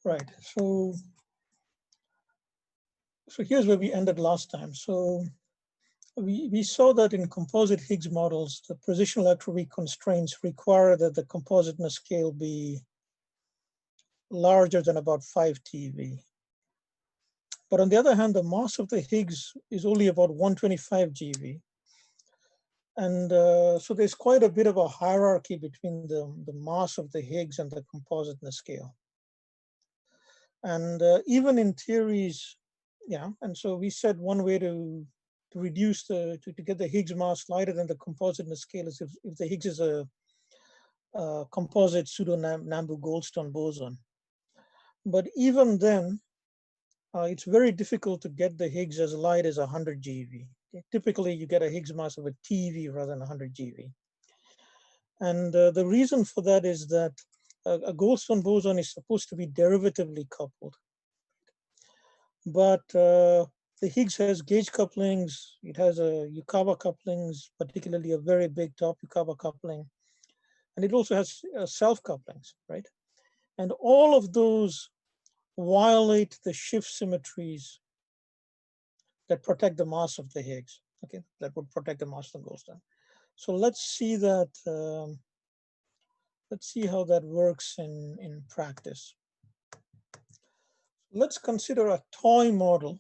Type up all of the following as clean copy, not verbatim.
Right. So here's where we ended last time. So we saw that in composite Higgs models, the precision electroweak constraints require that the compositeness scale be larger than about 5 TeV. But on the other hand, the mass of the Higgs is only about 125 GeV. And so there's quite a bit of a hierarchy between the mass of the Higgs and the compositeness scale. And even in theories, yeah, and so we said one way to reduce to get the Higgs mass lighter than the compositeness scale is if the Higgs is a composite pseudo-Nambu-Goldstone boson. But even then, it's very difficult to get the Higgs as light as 100 GeV. Typically, you get a Higgs mass of a TeV rather than 100 GeV. And the reason for that is that a Goldstone boson is supposed to be derivatively coupled. But the Higgs has gauge couplings. It has a Yukawa couplings, particularly a very big top Yukawa coupling. And it also has self couplings, right? And all of those violate the shift symmetries that protect the mass of the Higgs, okay? That would protect the mass of the Goldstone. So let's see that, let's see how that works in practice. Let's consider a toy model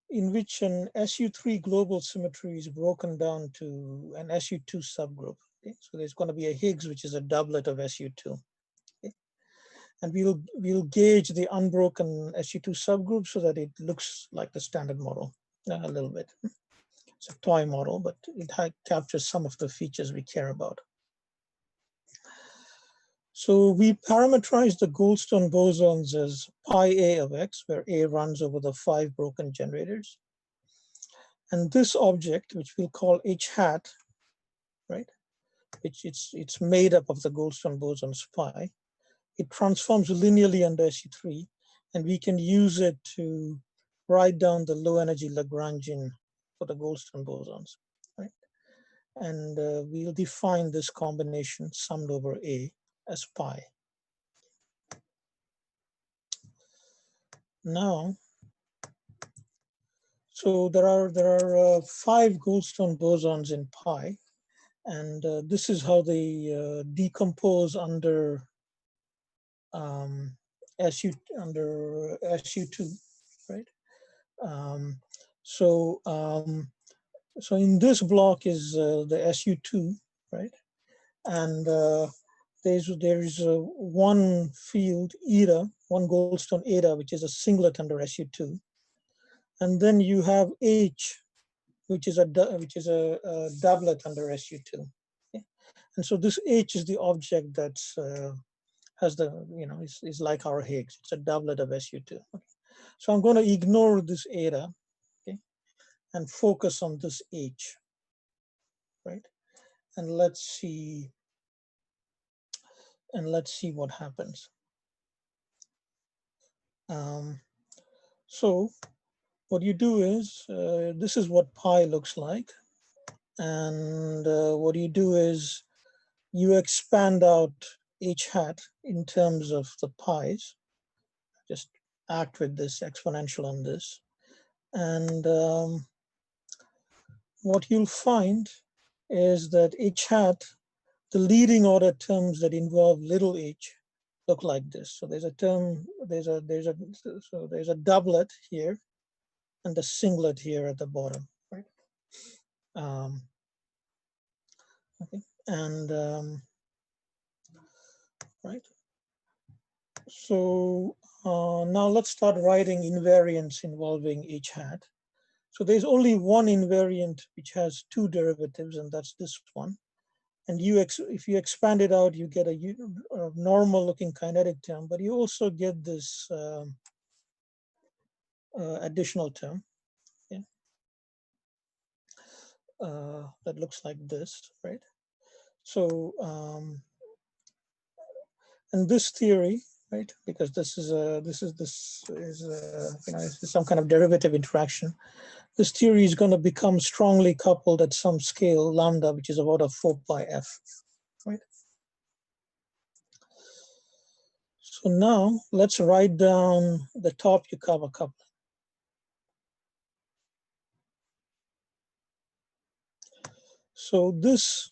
in which an SU3 global symmetry is broken down to an SU2 subgroup. Okay? So there's going to be a Higgs, which is a doublet of SU2. Okay? And we'll gauge the unbroken SU2 subgroup so that it looks like the standard model a little bit. It's a toy model, but it captures some of the features we care about. So we parameterize the Goldstone bosons as pi A of X, where A runs over the 5 broken generators. And this object, which we'll call H hat, right, which it's made up of the Goldstone bosons pi, it transforms linearly under SU3, and we can use it to write down the low energy Lagrangian for the Goldstone bosons, right? And we'll define this combination summed over A as pi. Now, so there are 5 Goldstone bosons in pi, and this is how they decompose under SU2, right? So in this block is the SU2, right? And there is one field eta, one Goldstone eta, which is a singlet under SU2, and then you have H, which is a doublet under SU2. Okay? And so this H is the object that's has the, is like our Higgs. It's a doublet of SU2. Okay? So I'm going to ignore this eta, okay, and focus on this H, right? And let's see what happens. So what you do is, this is what pi looks like. And what you do is you expand out H hat in terms of the pi's. Just act with this exponential on this. And what you'll find is that H hat, the leading order terms that involve little h look like this. So there's a term, there's a doublet here and a singlet here at the bottom, right? Okay, and right. So now let's start writing invariants involving H hat. So there's only one invariant which has 2 derivatives, and that's this one. And if you expand it out, you get a normal looking kinetic term, but you also get this additional term, okay? That looks like this, right? So, and this theory, right, because this is some kind of derivative interaction. This theory is going to become strongly coupled at some scale, lambda, which is about a 4 pi f, right? So now let's write down the top Yukawa coupling. So this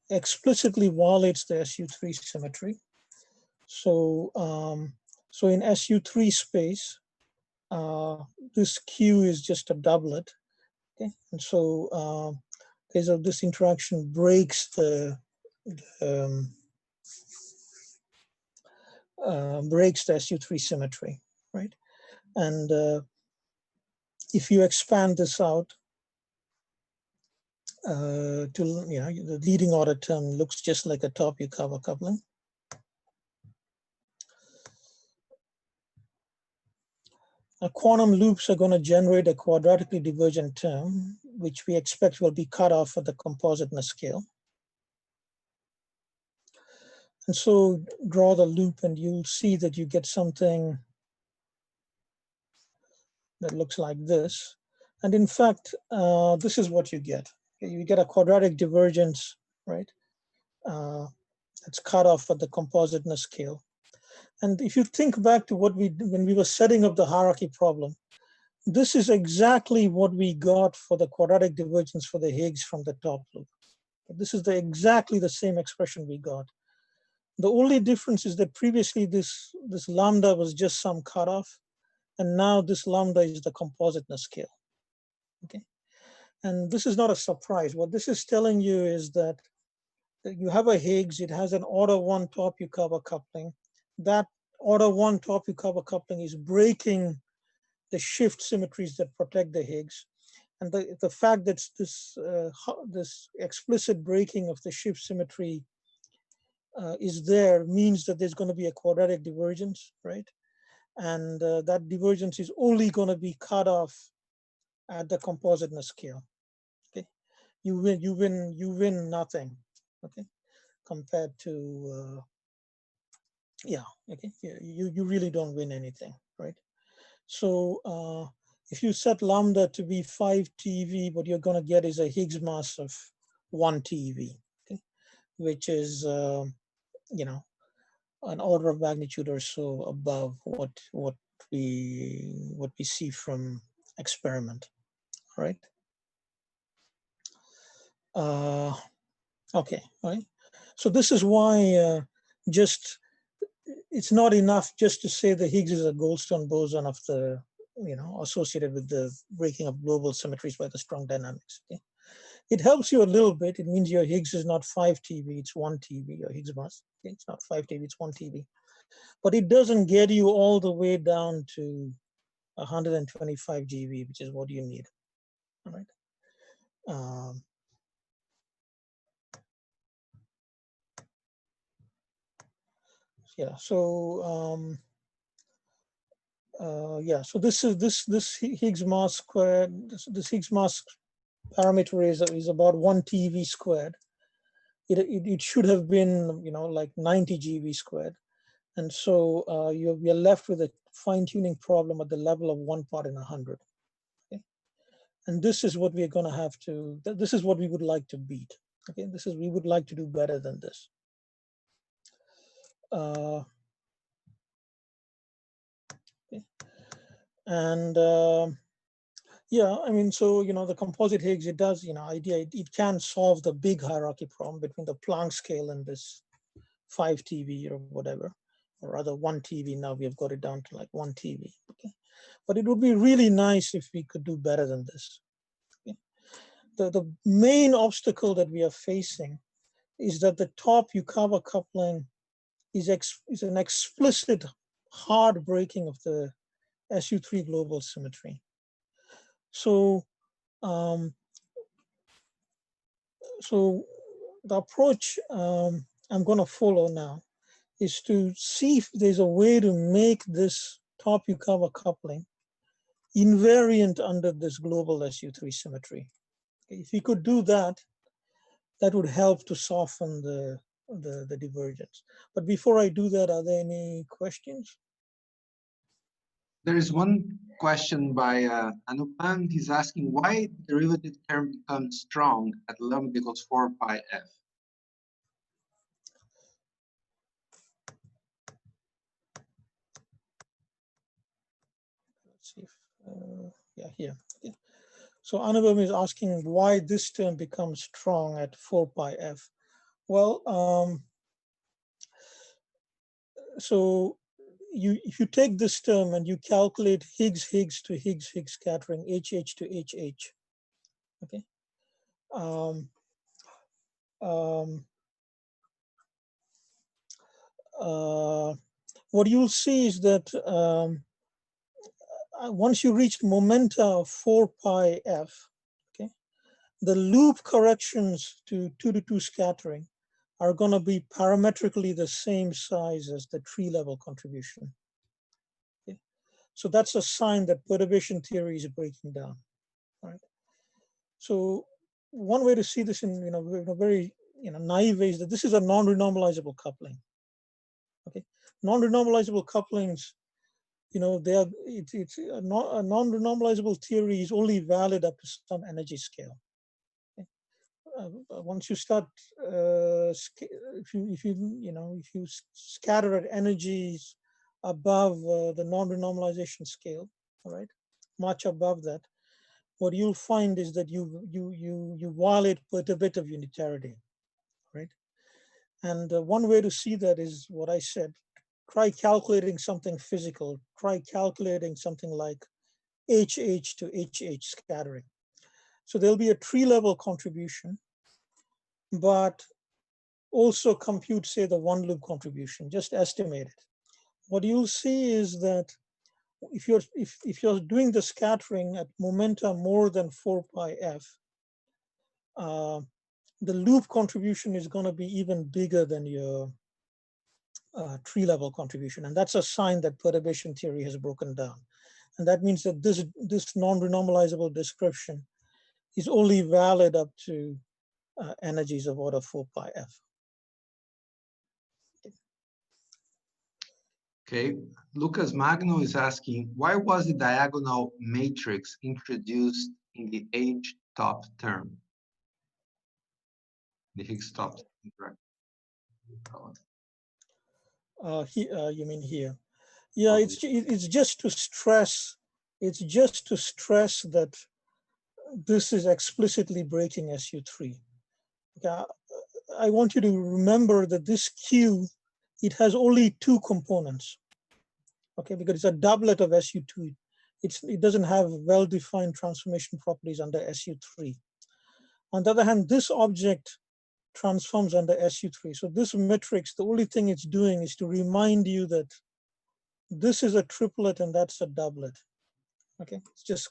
explicitly violates the SU3 symmetry. So, so in SU3 space, this Q is just a doublet. Okay, and so this interaction breaks the SU3 symmetry, right? And if you expand this out to, the leading order term looks just like a top Yukawa coupling. Quantum loops are going to generate a quadratically divergent term, which we expect will be cut off at the compositeness scale. And so draw the loop and you'll see that you get something that looks like this. And in fact, this is what you get. You get a quadratic divergence, right? It's cut off at the compositeness scale. And if you think back to what when we were setting up the hierarchy problem, this is exactly what we got for the quadratic divergence for the Higgs from the top loop. This is exactly the same expression we got. The only difference is that previously this lambda was just some cutoff, and now this lambda is the compositeness scale. Okay, and this is not a surprise. What this is telling you is that you have a Higgs, it has an order 1 top Yukawa coupling. That order 1 top Yukawa coupling is breaking the shift symmetries that protect the Higgs. And the fact that this explicit breaking of the shift symmetry is there means that there's going to be a quadratic divergence, right? And that divergence is only going to be cut off at the compositeness scale. Okay, you win nothing. Okay, compared to okay, you really don't win anything, right? So if you set lambda to be 5 TeV, what you're going to get is a Higgs mass of 1 TeV, okay? Which is an order of magnitude or so above what we see from experiment, right? Okay, right. So this is why it's not enough just to say the Higgs is a Goldstone boson of the associated with the breaking of global symmetries by the strong dynamics. Okay? It helps you a little bit. It means your Higgs is not 5 TeV, it's 1 TeV, your Higgs mass. Okay? It's not 5 TeV, it's 1 TeV. But it doesn't get you all the way down to 125 GeV, which is what you need. All right. Yeah. So so this Higgs mass squared. This Higgs mass parameter is about 1 TeV squared. It should have been like 90 GeV squared. And so we are left with a fine-tuning problem at the level of 1 part in 100. Okay? And this is what we're going to have to, this is what we would like to beat. Okay, we would like to do better than this. Okay. And yeah, I mean, so, the composite Higgs, it does, it can solve the big hierarchy problem between the Planck scale and this 5 TeV or whatever. Or rather 1 TeV. Now we have got it down to like 1 TeV. Okay, but it would be really nice if we could do better than this. Okay? The main obstacle that we are facing is that the top Yukawa coupling is an explicit hard breaking of the SU3 global symmetry. So so the approach I'm going to follow now is to see if there's a way to make this top Yukawa coupling invariant under this global SU3 symmetry. If we could do that, that would help to soften the divergence. But before I do that, are there any questions? There is one question by Anupang. He's asking why the derivative term becomes strong at lambda equals 4 pi f. let's see if, yeah, here. Okay. So Anubhav is asking why this term becomes strong at 4 pi f. Well, so if you take this term and you calculate Higgs to Higgs scattering, HH to HH, okay. Um, what you'll see is that once you reach momenta of 4 pi f, okay, the loop corrections to 2 to 2 scattering are going to be parametrically the same size as the tree level contribution. Okay? So that's a sign that perturbation theory is breaking down. Right? So one way to see this in a very naive way is that this is a non-renormalizable coupling. Okay, non-renormalizable couplings, they are it's a non-renormalizable theory is only valid up to some energy scale. Okay? Once you start, if you scatter at energies above the non-renormalization scale, all right, much above that, what you'll find is that you violate perturbative unitarity, right? And one way to see that is what I said. Try calculating something physical. Try calculating something like HH to HH scattering. So there'll be a tree level contribution, but also compute, say, the one loop contribution, just estimate it. What you'll see is that if you're doing the scattering at momenta more than 4 pi f, the loop contribution is going to be even bigger than your tree level contribution. And that's a sign that perturbation theory has broken down. And that means that this non-renormalizable description is only valid up to energies of order 4 pi f. Okay, Lucas Magno is asking, why was the diagonal matrix introduced in the H top term? The Higgs top, correct? You mean here? Yeah, it's just to stress. It's just to stress that this is explicitly breaking SU3. Okay, I want you to remember that this Q, it has only two components. Okay, because it's a doublet of SU2. It doesn't have well-defined transformation properties under SU3. On the other hand, this object transforms under SU3. So this matrix, the only thing it's doing is to remind you that this is a triplet and that's a doublet. Okay, it's just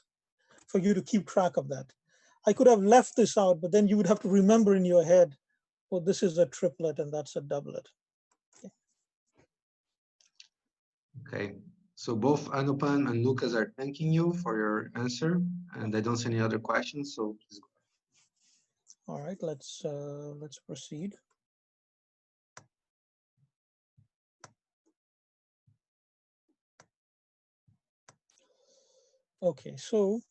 for you to keep track of that. I could have left this out, but then you would have to remember in your head, oh, this is a triplet and that's a doublet. Okay, so both Anupan and Lucas are thanking you for your answer, and I don't see any other questions, so please go. All right, let's proceed. Okay, so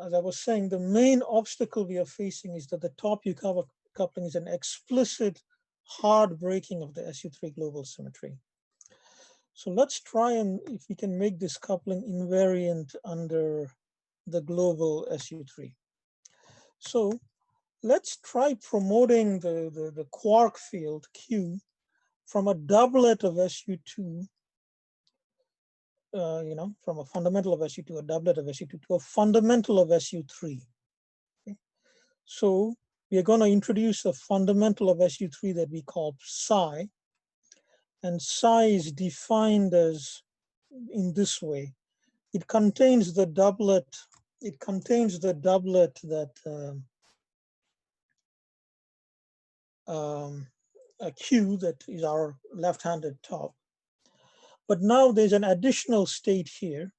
as I was saying, the main obstacle we are facing is that the top Yukawa coupling is an explicit hard breaking of the SU3 global symmetry. So let's try and if we can make this coupling invariant under the global SU3. So let's try promoting the quark field Q from a doublet of SU2, from a fundamental of SU2, a doublet of SU2 to a fundamental of SU3. Okay. So we are going to introduce a fundamental of SU3 that we call psi, and psi is defined as in this way. It contains the doublet. It contains the doublet that a Q that is our left-handed top. But now there's an additional state here,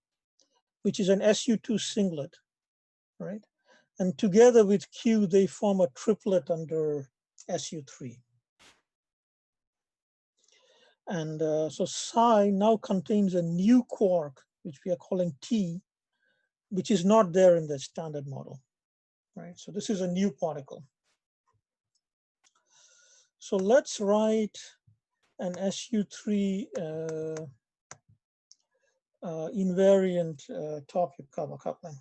which is an SU2 singlet, right? And together with Q, they form a triplet under SU3. And so psi now contains a new quark, which we are calling T, which is not there in the standard model, right? So this is a new particle. So let's write an SU3 invariant top Yukawa coupling.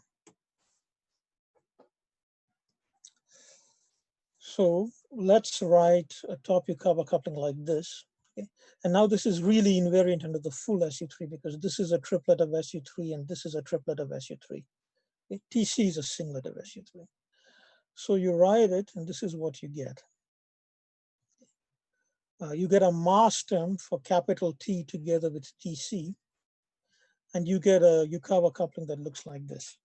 So let's write a top Yukawa coupling like this. Okay? And now this is really invariant under the full SU3 because this is a triplet of SU3 and this is a triplet of SU3. Okay? TC is a singlet of SU3. So you write it and this is what you get. You get a mass term for capital T together with TC, and you get a Yukawa coupling that looks like this.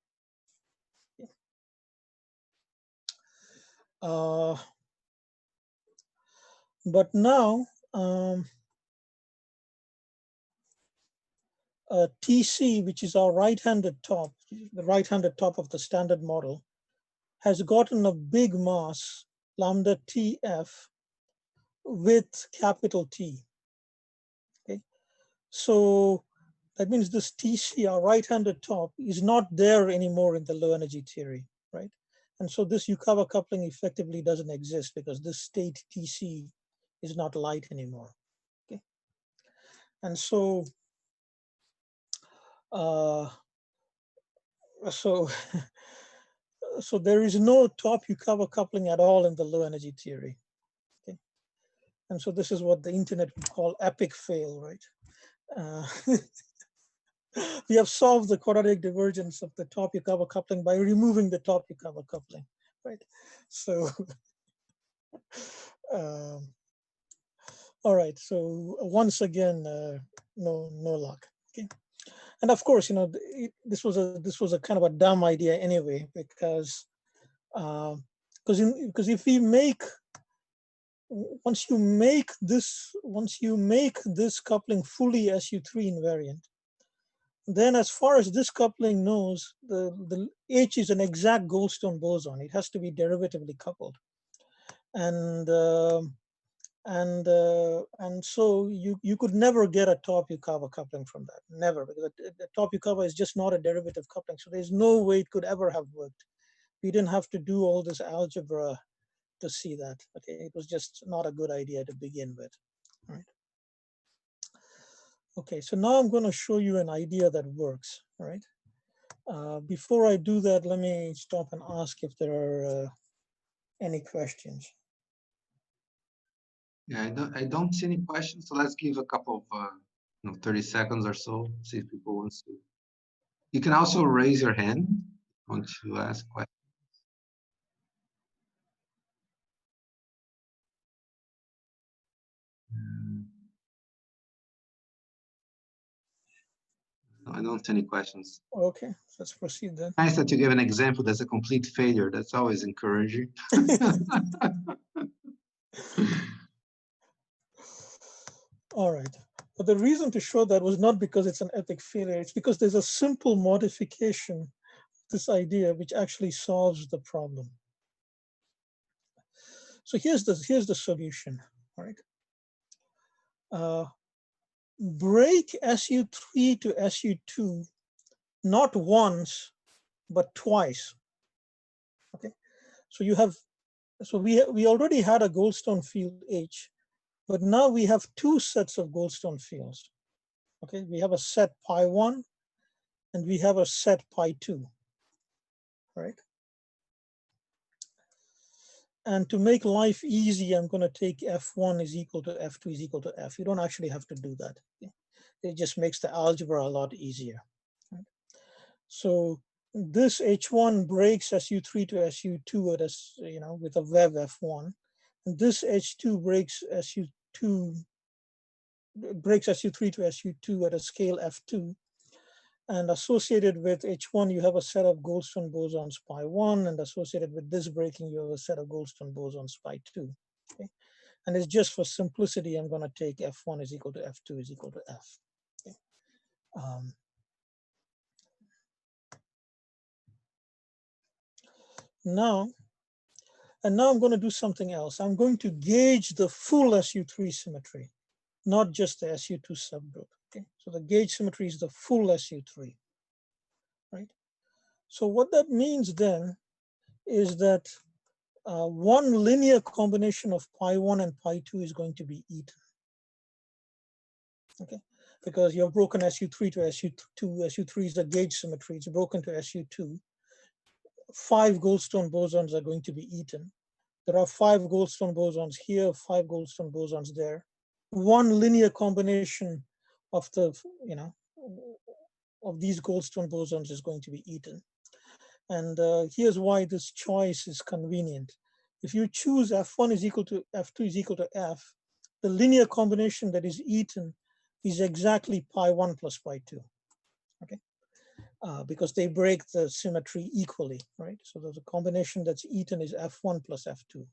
But now, TC, which is our right-handed top, the right-handed top of the standard model, has gotten a big mass, lambda TF, with capital T. Okay, so that means this TC, our right-handed top, is not there anymore in the low energy theory, right? And so this Yukawa coupling effectively doesn't exist because this state TC is not light anymore. Okay, and so so there is no top Yukawa coupling at all in the low energy theory. Okay, and so this is what the internet would call epic fail, right? We have solved the quadratic divergence of the top Yukawa coupling by removing the top Yukawa coupling, right? So, all right. So once again, no luck. Okay, and of course, you know, this was a kind of a dumb idea anyway because if we make once you make this coupling fully SU3 invariant, then as far as this coupling knows, the H is an exact Goldstone boson. It has to be derivatively coupled. And so you could never get a top Yukawa coupling from that, never, because the top Yukawa is just not a derivative coupling. So there's no way it could ever have worked. We didn't have to do all this algebra to see that. Okay, it was just not a good idea to begin with. All right. Okay, so now I'm going to show you an idea that works. All right. Before I do that, let me stop and ask if there are any questions. Yeah, I don't see any questions. So let's give a couple of 30 seconds or so. See if people want to. You can also raise your hand. Want to ask questions? No, I don't see any questions. Okay, let's proceed then. Nice that you give an example that's a complete failure. That's always encouraging. All right. But the reason to show that was not because it's an epic failure. It's because there's a simple modification of this idea which actually solves the problem. So here's the solution. All right. Break SU3 to SU2 not once but twice. Okay. So we already had a Goldstone field H, but now we have two sets of Goldstone fields. Okay, we have a set pi1 and we have a set pi2, right? And to make life easy, I'm going to take F1 is equal to F2 is equal to F. You don't actually have to do that. It just makes the algebra a lot easier. Right? So this H1 breaks SU3 to SU2 at with a vev F1, and this H2 breaks SU3 to SU2 at a scale F2. And associated with H1, you have a set of Goldstone bosons pi1, and associated with this breaking, you have a set of Goldstone bosons pi2. Okay? And it's just for simplicity, I'm going to take F1 is equal to F2 is equal to F. Okay? Now I'm going to do something else. I'm going to gauge the full SU3 symmetry, not just the SU2 subgroup. Okay? So the gauge symmetry is the full SU3. Right? So what that means then is that one linear combination of pi1 and pi2 is going to be eaten. Okay, because you've broken SU3 to SU2. SU3 is the gauge symmetry. It's broken to SU2. 5 Goldstone bosons are going to be eaten. There are 5 Goldstone bosons here, 5 Goldstone bosons there. One linear combination of the, of these Goldstone bosons is going to be eaten. And here's why this choice is convenient. If you choose F1 is equal to F2 is equal to F, the linear combination that is eaten is exactly pi1 plus pi2, okay? Because they break the symmetry equally, right? So the combination that's eaten is F1 plus F2.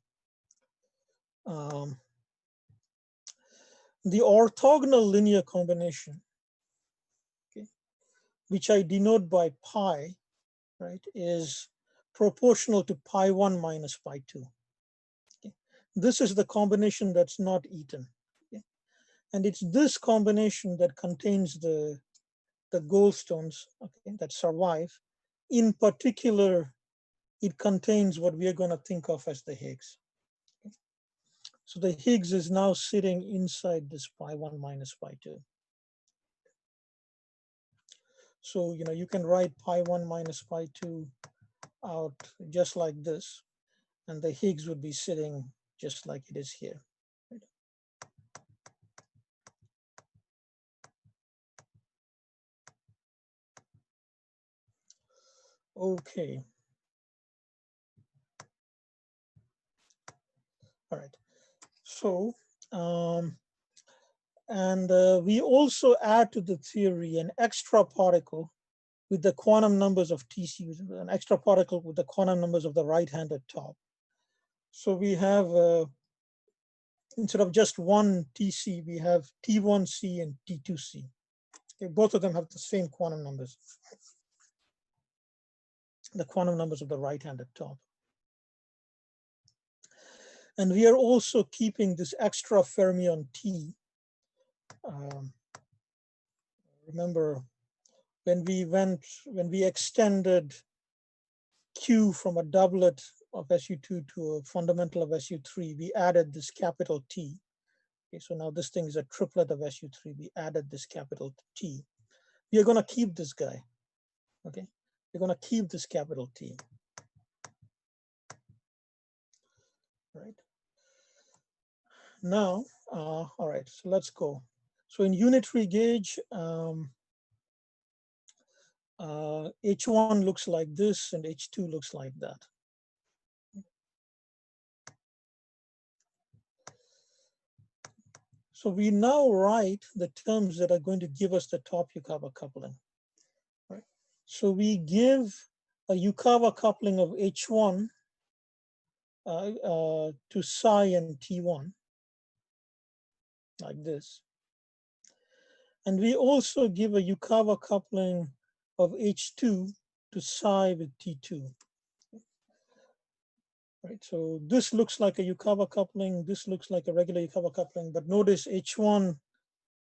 The orthogonal linear combination, okay, which I denote by pi, right, is proportional to pi1 minus pi2. Okay. This is the combination that's not eaten. Okay. And it's this combination that contains the Goldstones, okay, that survive. In particular, it contains what we are going to think of as the Higgs. Okay. So the Higgs is now sitting inside this pi1 minus pi2. So, you can write pi1 minus pi2 out just like this, and the Higgs would be sitting just like it is here. Okay. All right. So, we also add to the theory an extra particle with the quantum numbers of TC, an extra particle with the quantum numbers of the right-handed top. So we have, instead of just one TC, we have T1C and T2C. Okay, both of them have the same quantum numbers, the quantum numbers of the right-handed top. And we are also keeping this extra fermion T. Remember, when we extended Q from a doublet of SU2 to a fundamental of SU3, we added this capital T. Okay, so now this thing is a triplet of SU3. We added this capital T. We are going to keep this guy. Okay, we're going to keep this capital T. Right. Now, all right, so let's go. So in unitary gauge, H1 looks like this and H2 looks like that. So we now write the terms that are going to give us the top Yukawa coupling. Right? So we give a Yukawa coupling of H1 to psi and T1, like this. And we also give a Yukawa coupling of H2 to psi with T2. Right, so this looks like a Yukawa coupling, this looks like a regular Yukawa coupling, but notice H1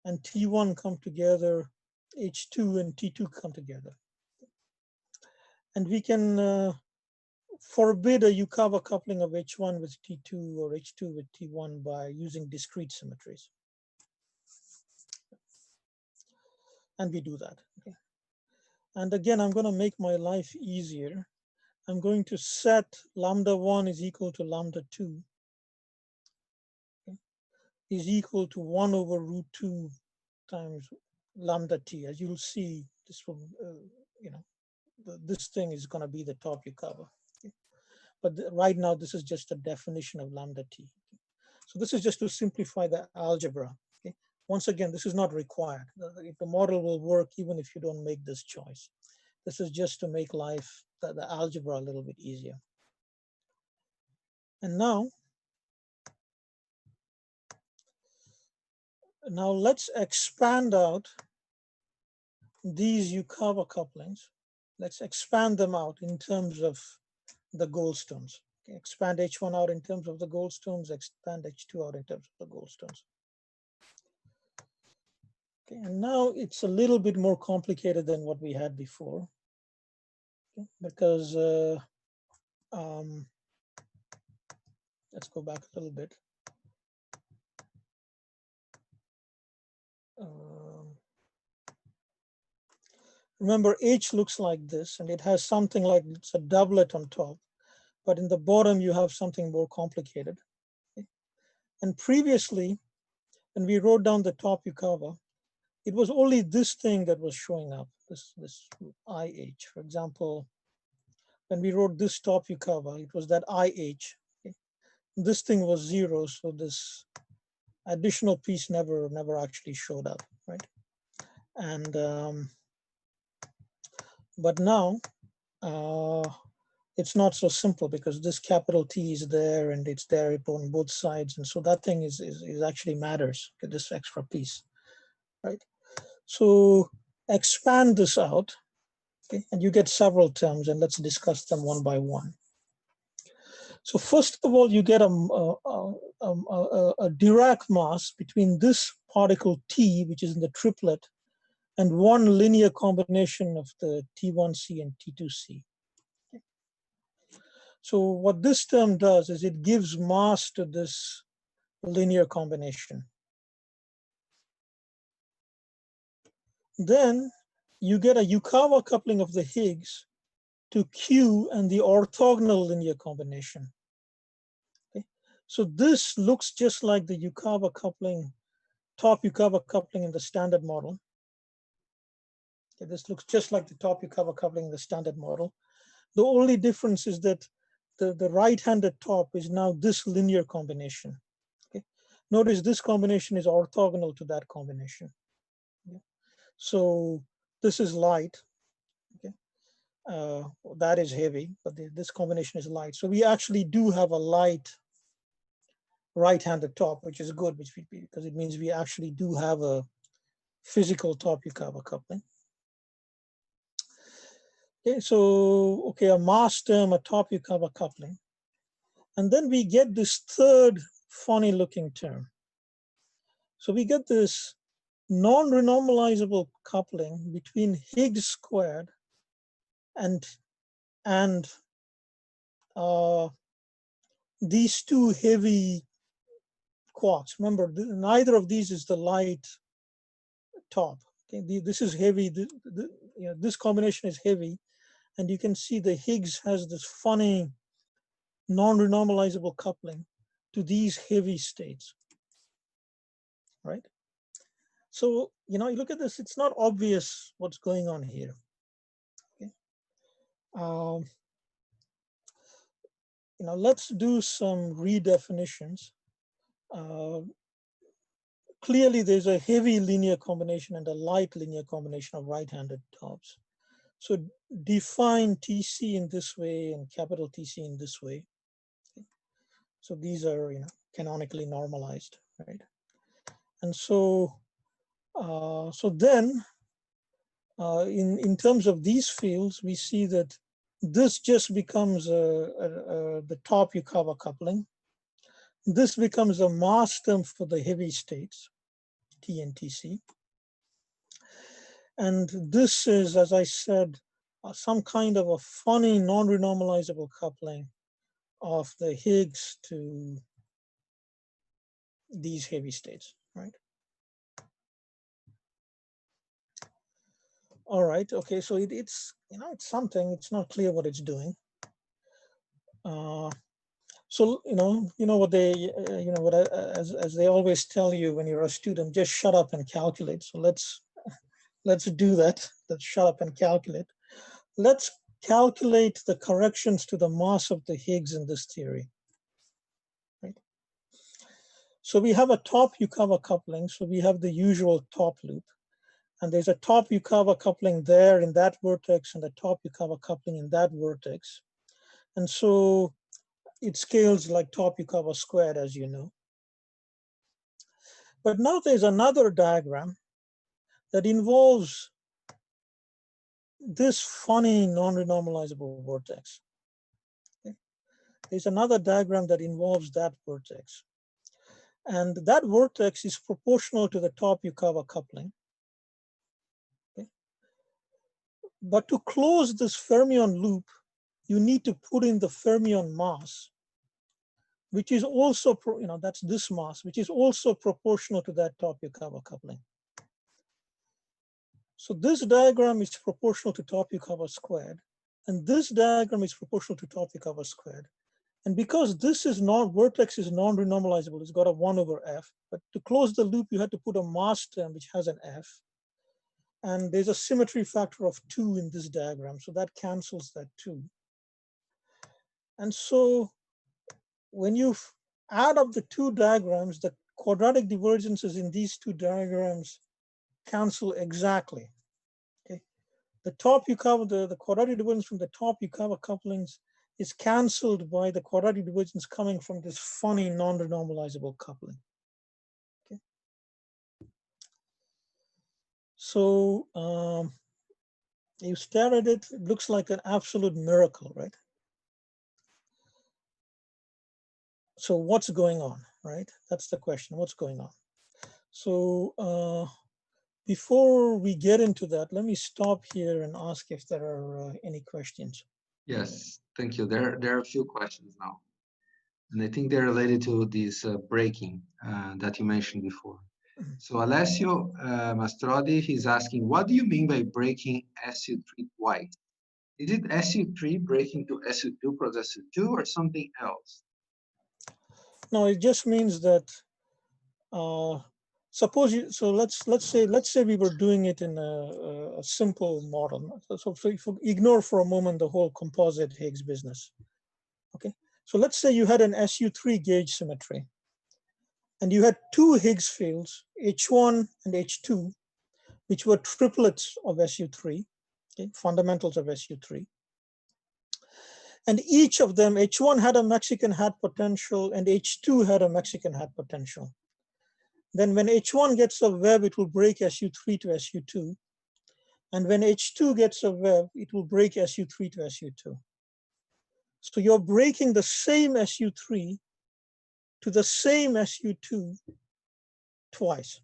and T1 come together, H2 and T2 come together. And we can forbid a Yukawa coupling of H1 with T2 or H2 with T1 by using discrete symmetries. And we do that. Okay. And again, I'm going to make my life easier. I'm going to set lambda 1 is equal to lambda 2 is equal to 1 over root 2 times lambda t. As you'll see, this will, this thing is going to be the top Yukawa. Okay. But right now, this is just a definition of lambda t. So this is just to simplify the algebra. Okay. Once again, this is not required. The model will work even if you don't make this choice. This is just to make life, the algebra, a little bit easier. And now let's expand out these Yukawa couplings. Let's expand them out in terms of the Goldstones. Okay, expand H1 out in terms of the Goldstones, expand H2 out in terms of the Goldstones. Okay, and now it's a little bit more complicated than what we had before, okay, because let's go back a little bit. Remember, H looks like this, and it has something like it's a doublet on top, but in the bottom you have something more complicated. Okay? And previously, when we wrote down the top Yukawa, it was only this thing that was showing up, this IH. For example, when we wrote this top Yukawa, it was that IH. Okay? This thing was 0, so this additional piece never actually showed up, right? And but now it's not so simple, because this capital T is there and it's there on both sides, and so that thing is actually matters, okay, this extra piece, right? So expand this out, okay, and you get several terms, and let's discuss them one by one. So first of all, you get a Dirac mass between this particle T, which is in the triplet, and one linear combination of the T1c and T2c. So what this term does is it gives mass to this linear combination. Then you get a Yukawa coupling of the Higgs to Q and the orthogonal linear combination. Okay? So this looks just like the Yukawa coupling, top Yukawa coupling in the standard model. Okay, this looks just like the top Yukawa coupling in the standard model. The only difference is that the right-handed top is now this linear combination. Okay? Notice this combination is orthogonal to that combination. Okay? So this is light. Okay? That is heavy, but this combination is light. So we actually do have a light right-handed top, which is good, because it means we actually do have a physical top Yukawa coupling. Okay, so a mass term, a top Yukawa coupling. And then we get this third funny looking term. So we get this non-renormalizable coupling between Higgs squared and these two heavy quarks. Remember, neither of these is the light top. Okay, this is heavy. This combination is heavy, and you can see the Higgs has this funny non-renormalizable coupling to these heavy states, right? So, you look at this, it's not obvious what's going on here. Okay. Let's do some redefinitions. Clearly, there's a heavy linear combination and a light linear combination of right-handed tops. So define TC in this way and capital TC in this way. Okay. So these are, canonically normalized, right? And so, then in terms of these fields, we see that this just becomes the top Yukawa coupling. This becomes a mass term for the heavy states, T and TC. And this is, as I said, some kind of a funny non-renormalizable coupling of the Higgs to these heavy states, right? All right, okay, so it's something, it's not clear what it's doing. So what they as they always tell you when you're a student, just shut up and calculate. So let's do that. Let's shut up and calculate. Let's calculate the corrections to the mass of the Higgs in this theory. Right. So we have a top Yukawa coupling. So we have the usual top loop, and there's a top Yukawa coupling there in that vertex, and a top Yukawa coupling in that vertex, and so it scales like top Yukawa squared, as you know. But now there's another diagram that involves this funny non-renormalizable vortex. Okay. There's another diagram that involves that vortex. And that vortex is proportional to the top Yukawa coupling. Okay. But to close this fermion loop, you need to put in the fermion mass, which is also, that's this mass, which is also proportional to that top Yukawa coupling. So this diagram is proportional to top you cover squared, and this diagram is proportional to top you cover squared. And because this is vertex is non-renormalizable, it's got a 1 over f, but to close the loop, you had to put a mass term which has an f. And there's a symmetry factor of 2 in this diagram, so that cancels that 2. And so when you add up the two diagrams, the quadratic divergences in these two diagrams cancel exactly. Okay, the top you cover, the quadratic divergence from the top you cover couplings is canceled by the quadratic divergence coming from this funny non-renormalizable coupling. Okay, so you stare at it, it looks like an absolute miracle, right? So what's going on, right? That's the question, what's going on? So before we get into that, let me stop here and ask if there are any questions. Yes, thank you. There are a few questions now. And I think they're related to this breaking that you mentioned before. So Alessio Mastrodi, he's asking, what do you mean by breaking SU3 twice? Is it SU3 breaking to SU2 plus SU2 or something else? No, it just means that suppose you, so let's say we were doing it in a simple model. So if you ignore for a moment the whole composite Higgs business. Okay, so let's say you had an SU3 gauge symmetry, and you had two Higgs fields, H1 and H2, which were triplets of SU3, okay, fundamentals of SU3. And each of them, H1 had a Mexican hat potential and H2 had a Mexican hat potential. Then when H1 gets a web, it will break SU3 to SU2. And when H2 gets a web, it will break SU3 to SU2. So you're breaking the same SU3 to the same SU2 twice.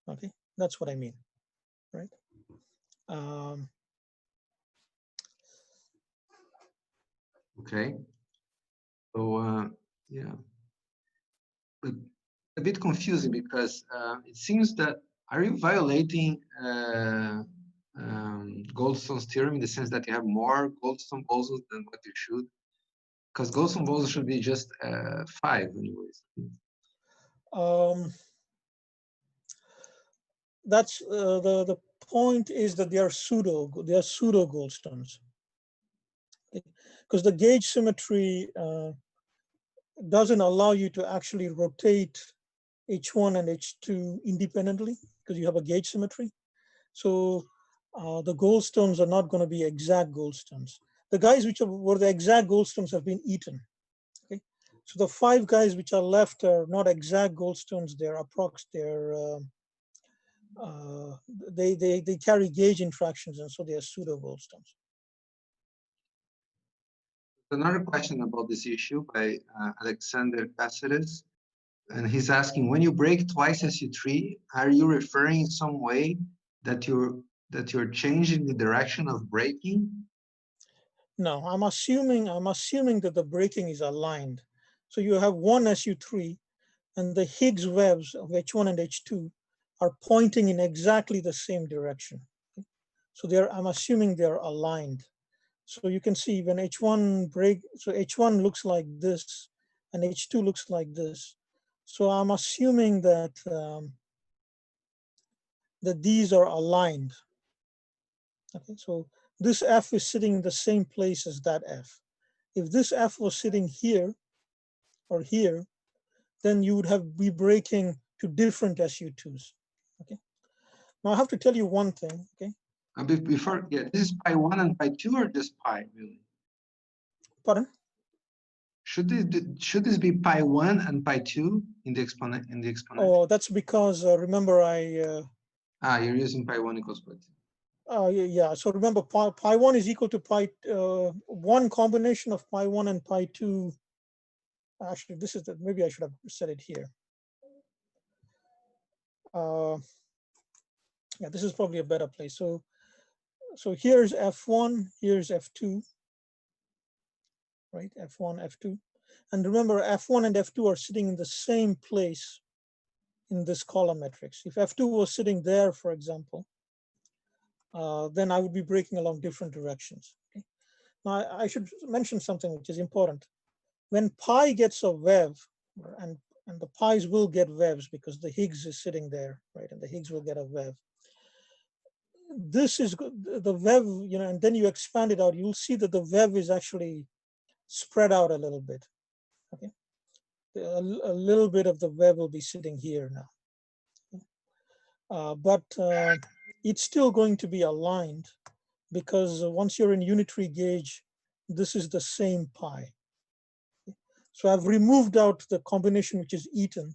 Okay, that's what I mean, right? Okay. So yeah, but a bit confusing because it seems that are you violating Goldstone's theorem in the sense that you have more Goldstone bosons than what you should? Because Goldstone bosons should be just 5 anyways. That's the point is that they are pseudo Goldstones, because the gauge symmetry doesn't allow you to actually rotate H1 and H2 independently because you have a gauge symmetry. So the Goldstones are not going to be exact Goldstones. The guys which were the exact Goldstones have been eaten. Okay, so the 5 guys which are left are not exact Goldstones. They're they carry gauge interactions, and so they are pseudo Goldstones. Another question about this issue by Alexander Cáceres, and he's asking, when you break twice SU3, are you referring in some way that you're changing the direction of breaking? No, I'm assuming that the breaking is aligned. So you have one SU3, and the Higgs webs of H1 and H2 are pointing in exactly the same direction. So I'm assuming they're aligned. So you can see when H1 break, so H1 looks like this, and H2 looks like this. So I'm assuming that that these are aligned. Okay, so this F is sitting in the same place as that F. If this F was sitting here or here, then you would be breaking to different SU2s. Okay. Now I have to tell you one thing. Okay. Before, yeah, this is pi 1 and pi 2 or just pi really? Pardon? Should this be pi 1 and pi 2 in the exponent? Oh, that's because remember you're using pi 1 equals pi 2. Yeah. So remember, pi 1 is equal to pi 1 combination of pi 1 and pi 2. Actually, this is maybe I should have said it here. Yeah, this is probably a better place. So here's F1, here's F2, right? F1, F2. And remember, F1 and F2 are sitting in the same place in this column matrix. If F2 was sitting there, for example, then I would be breaking along different directions. Okay? Now, I should mention something which is important. When pi gets a wave, and the pi's will get waves because the Higgs is sitting there, right? And the Higgs will get a wave. This is the wave, you know, and then you expand it out, you'll see that the wave is actually spread out a little bit. Okay, a little bit of the wave will be sitting here now, but it's still going to be aligned because once you're in unitary gauge, this is the same pi. So I've removed out the combination which is eaten.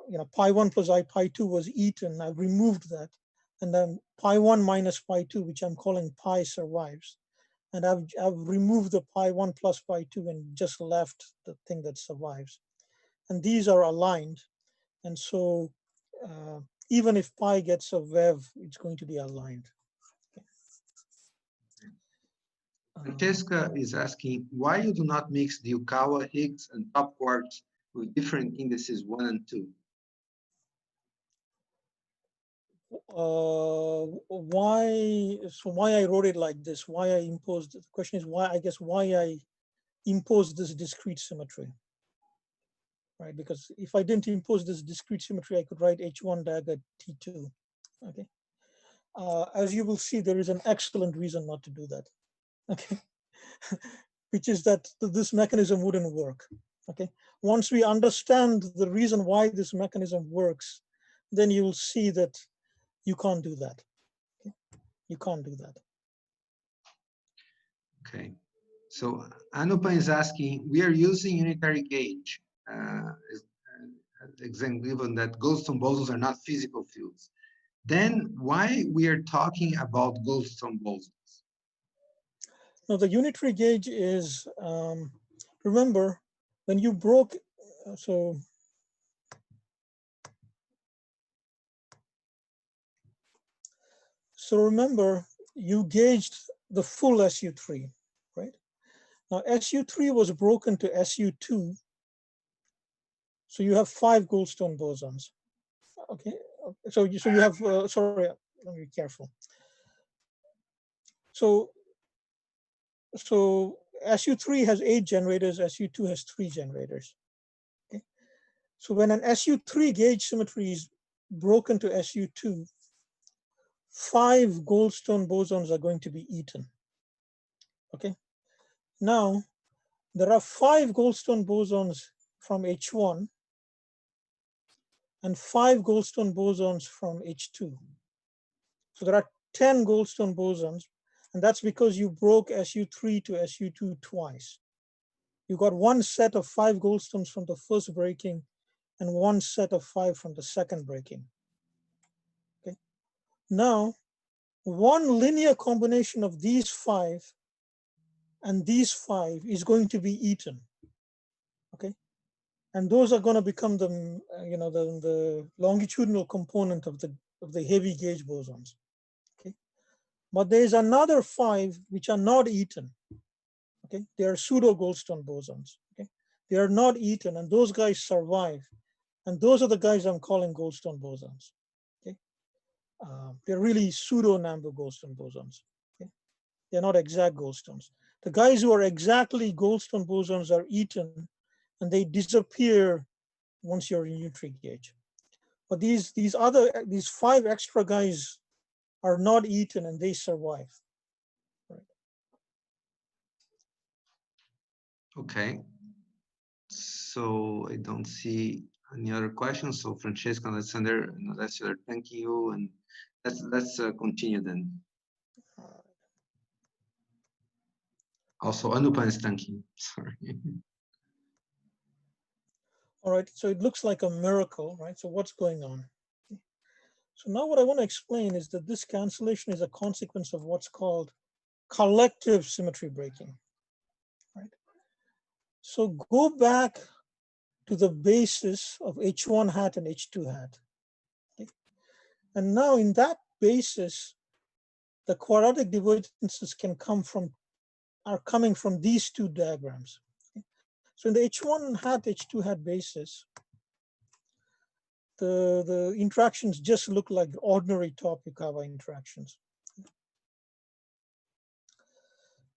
You know, pi 1 plus I pi 2 was eaten. I've removed that. And then pi 1 minus pi 2, which I'm calling pi, survives. And I've removed the pi 1 plus pi 2 and just left the thing that survives. And these are aligned. And so even if pi gets a wave, it's going to be aligned. Francesca is asking why you do not mix the Yukawa, Higgs, and top quarks with different indices 1 and 2. Why I wrote it like this, why I imposed, the question is why, I guess, why I imposed this discrete symmetry, right? Because if I didn't impose this discrete symmetry, I could write H1 dagger T2, okay? As you will see, there is an excellent reason not to do that, okay? Which is that this mechanism wouldn't work, okay? Once we understand the reason why this mechanism works, then you'll see that you can't do that. Okay? You can't do that. Okay. So Anupa is asking, we are using unitary gauge, given that Goldstone bosons are not physical fields. Then why we are talking about Goldstone bosons? Now the unitary gauge is, remember, when you broke, so remember, you gauged the full SU3, right? Now SU3 was broken to SU2, so you have 5 Goldstone bosons. Okay, so you have, sorry, let me be careful. So SU3 has 8 generators, SU2 has 3 generators. Okay, so when an SU3 gauge symmetry is broken to SU2, 5 Goldstone bosons are going to be eaten. Okay, now there are 5 Goldstone bosons from H1 and 5 Goldstone bosons from H2. So there are 10 Goldstone bosons, and that's because you broke SU3 to SU2 twice. You got one set of 5 Goldstones from the first breaking and one set of 5 from the second breaking. Okay. Now, one linear combination of these 5 and these 5 is going to be eaten. Okay, and those are going to become the the longitudinal component of the heavy gauge bosons. Okay, but there is another 5 which are not eaten. Okay, they are pseudo Goldstone bosons. Okay, they are not eaten, and those guys survive, and those are the guys I'm calling Goldstone bosons. Okay, they're really pseudo Nambu Goldstone bosons. Okay, they're not exact Goldstones. The guys who are exactly Goldstone bosons are eaten, and they disappear once you're in unitary gauge. But these 5 extra guys are not eaten, and they survive. Right. Okay. So I don't see any other questions. So Francesca, Alexander, and Alessio, thank you, and let's continue then. Also, Anupa is thanking. Sorry. All right, so it looks like a miracle, right? So what's going on? So now what I want to explain is that this cancellation is a consequence of what's called collective symmetry breaking, right? So go back to the basis of H1 hat and H2 hat. Okay? And now in that basis, the quadratic divergences are coming from these 2 diagrams. Okay? So in the H1 hat, H2 hat basis, the interactions just look like ordinary top Yukawa interactions.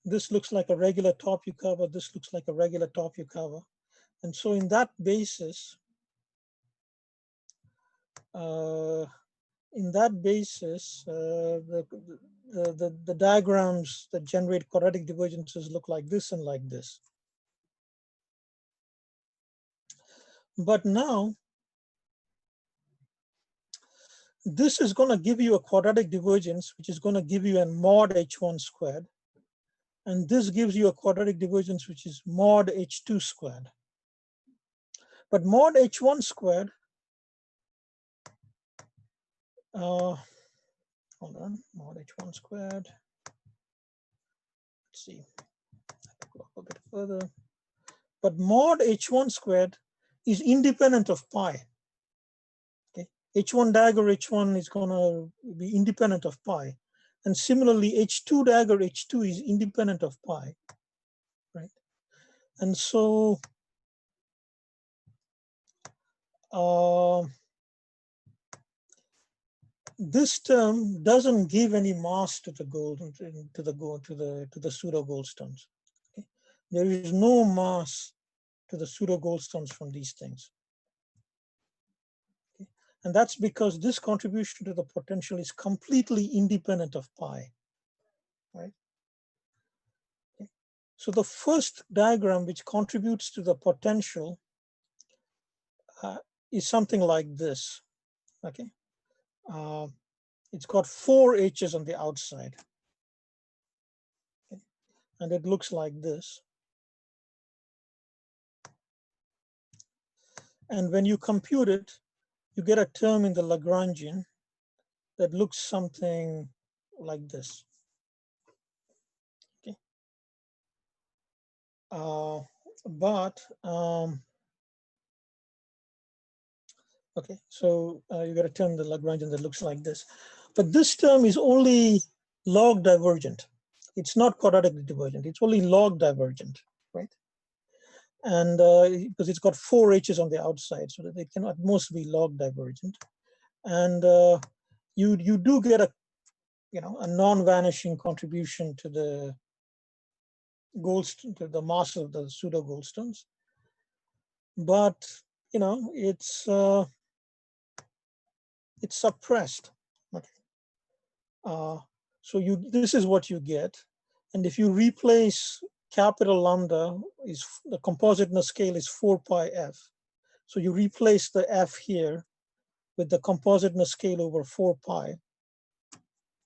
This looks like a regular top Yukawa. This looks like a regular top Yukawa. And so in that basis, the diagrams that generate quadratic divergences look like this and like this. But now, this is going to give you a quadratic divergence, which is going to give you a mod h1 squared. And this gives you a quadratic divergence, which is mod h2 squared. But mod h1 squared, hold on, mod h1 squared. Let's see, go up a bit further. But mod h1 squared is independent of pi. Okay, h1 dagger h1 is going to be independent of pi. And similarly, h2 dagger h2 is independent of pi, right? And so this term doesn't give any mass to the gold, to the pseudo goldstones. Okay? There is no mass to the pseudo goldstones from these things. Okay? And that's because this contribution to the potential is completely independent of pi, right? Okay? So the first diagram which contributes to the potential is something like this. Okay, it's got 4 H's on the outside, okay? And it looks like this. And when you compute it, you get a term in the Lagrangian that looks something like this. Okay, okay, so you get a term in the Lagrangian that looks like this. But this term is only log divergent. It's not quadratically divergent. It's only log divergent, right? And because it's got 4 H's on the outside, so that it can at most be log divergent. And you do get a non-vanishing contribution to the to the mass of the pseudo goldstones, but it's suppressed. Okay. So this is what you get, and if you replace capital lambda, is the compositeness scale is 4 pi f. So you replace the f here with the compositeness scale over 4 pi.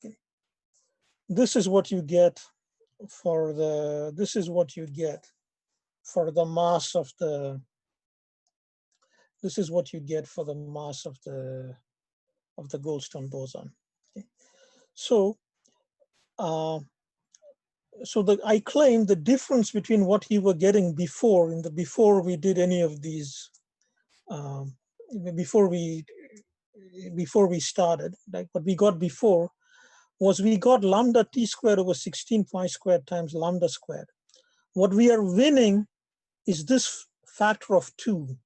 Okay. This is what you get for the mass of the Goldstone boson. Okay. So I claim the difference between what you were getting before we did any of these, before we started, like what we got before was we got lambda t squared over 16 pi squared times lambda squared. What we are winning is this factor of 2.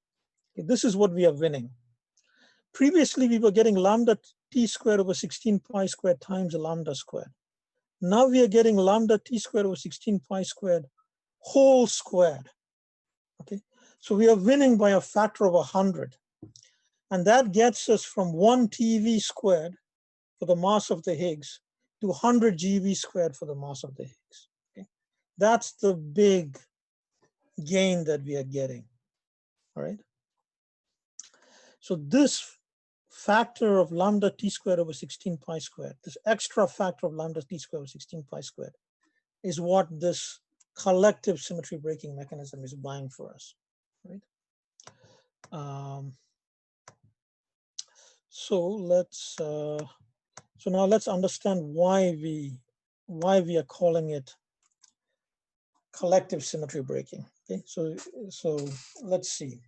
Okay, this is what we are winning. Previously, we were getting lambda t squared over 16 pi squared times lambda squared. Now we are getting lambda t squared over 16 pi squared whole squared. Okay, so we are winning by a factor of 100. And that gets us from 1 TeV squared for the mass of the Higgs to 100 GeV squared for the mass of the Higgs. Okay? That's the big gain that we are getting. All right. So this factor of lambda t squared over 16 pi squared, this extra factor of lambda t squared over 16 pi squared, is what this collective symmetry breaking mechanism is buying for us, right? So now let's understand why we are calling it collective symmetry breaking. Okay, so let's see.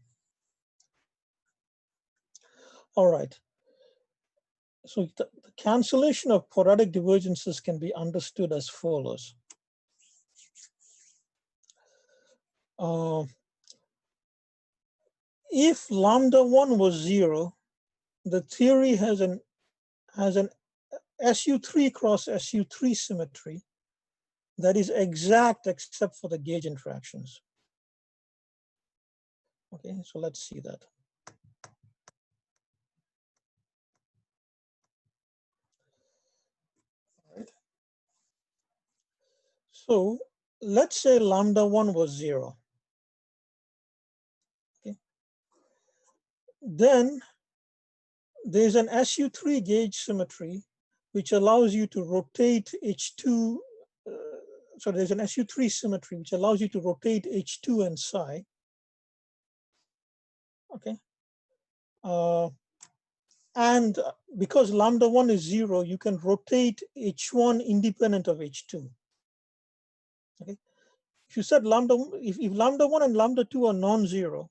All right. So the cancellation of quadratic divergences can be understood as follows. If lambda 1 was 0, the theory has an SU3 cross SU3 symmetry that is exact except for the gauge interactions. Okay, so let's see that. All right. So let's say lambda1 was 0. Okay. Then there's an SU3 gauge symmetry which allows you to rotate H2. So there's an SU3 symmetry which allows you to rotate H2 and psi. Okay. And because lambda1 is 0, you can rotate H1 independent of H2. Okay. If you said if lambda1 and lambda2 are non-zero,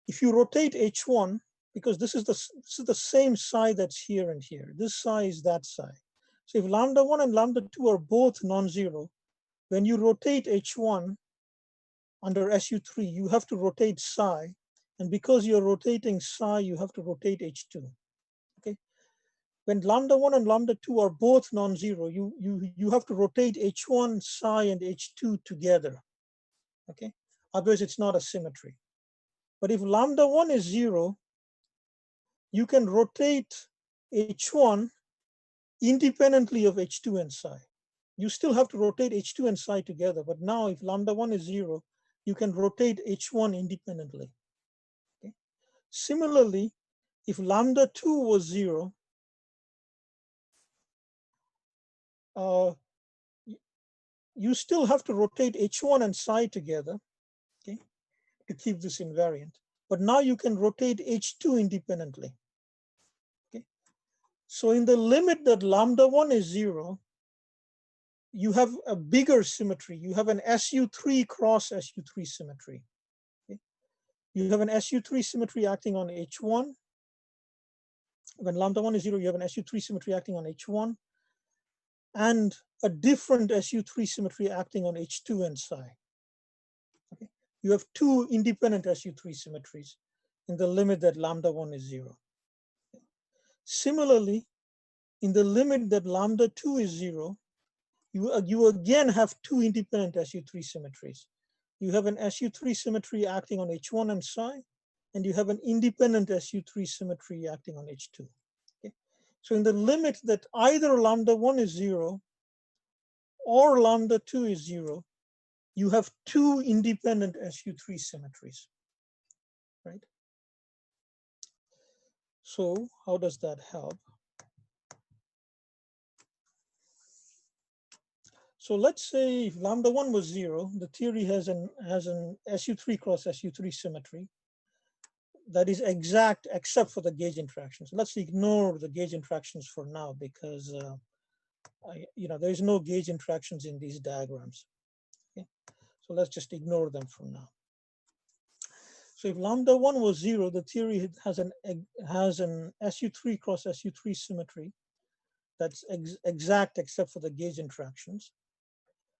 if you rotate H1, because this is the same psi that's here and here, this psi is that psi. So if lambda1 and lambda2 are both non-zero, when you rotate H1 under SU3, you have to rotate psi. And because you're rotating psi, you have to rotate H2. Okay. When lambda1 and lambda2 are both non-zero, you have to rotate H1, psi, and H2 together. Okay. Otherwise, it's not a symmetry. But if lambda1 is 0, you can rotate H1 independently of H2 and psi. You still have to rotate H2 and psi together, but now if lambda1 is 0, you can rotate H1 independently. Okay. Similarly, if lambda2 was 0, you still have to rotate H1 and psi together, okay, to keep this invariant. But now you can rotate H2 independently. Okay. So in the limit that lambda1 is 0, you have a bigger symmetry. You have an SU3 cross SU3 symmetry. Okay. You have an SU3 symmetry acting on H1. When lambda1 is 0, you have an SU3 symmetry acting on H1 and a different SU3 symmetry acting on H2 and psi. Okay. You have two independent SU3 symmetries in the limit that lambda1 is 0. Similarly, in the limit that lambda2 is 0, you again have two independent SU3 symmetries. You have an SU3 symmetry acting on H1 and psi, and you have an independent SU3 symmetry acting on H2. Okay. So in the limit that either lambda1 is 0 or lambda2 is 0, you have two independent SU3 symmetries, right? So how does that help? So let's say if lambda1 was 0, the theory has an SU3 cross SU3 symmetry that is exact except for the gauge interactions. Let's ignore the gauge interactions for now because there is no gauge interactions in these diagrams. Okay? So let's just ignore them for now. So if lambda1 was 0, the theory has an SU3 cross SU3 symmetry that's exact except for the gauge interactions.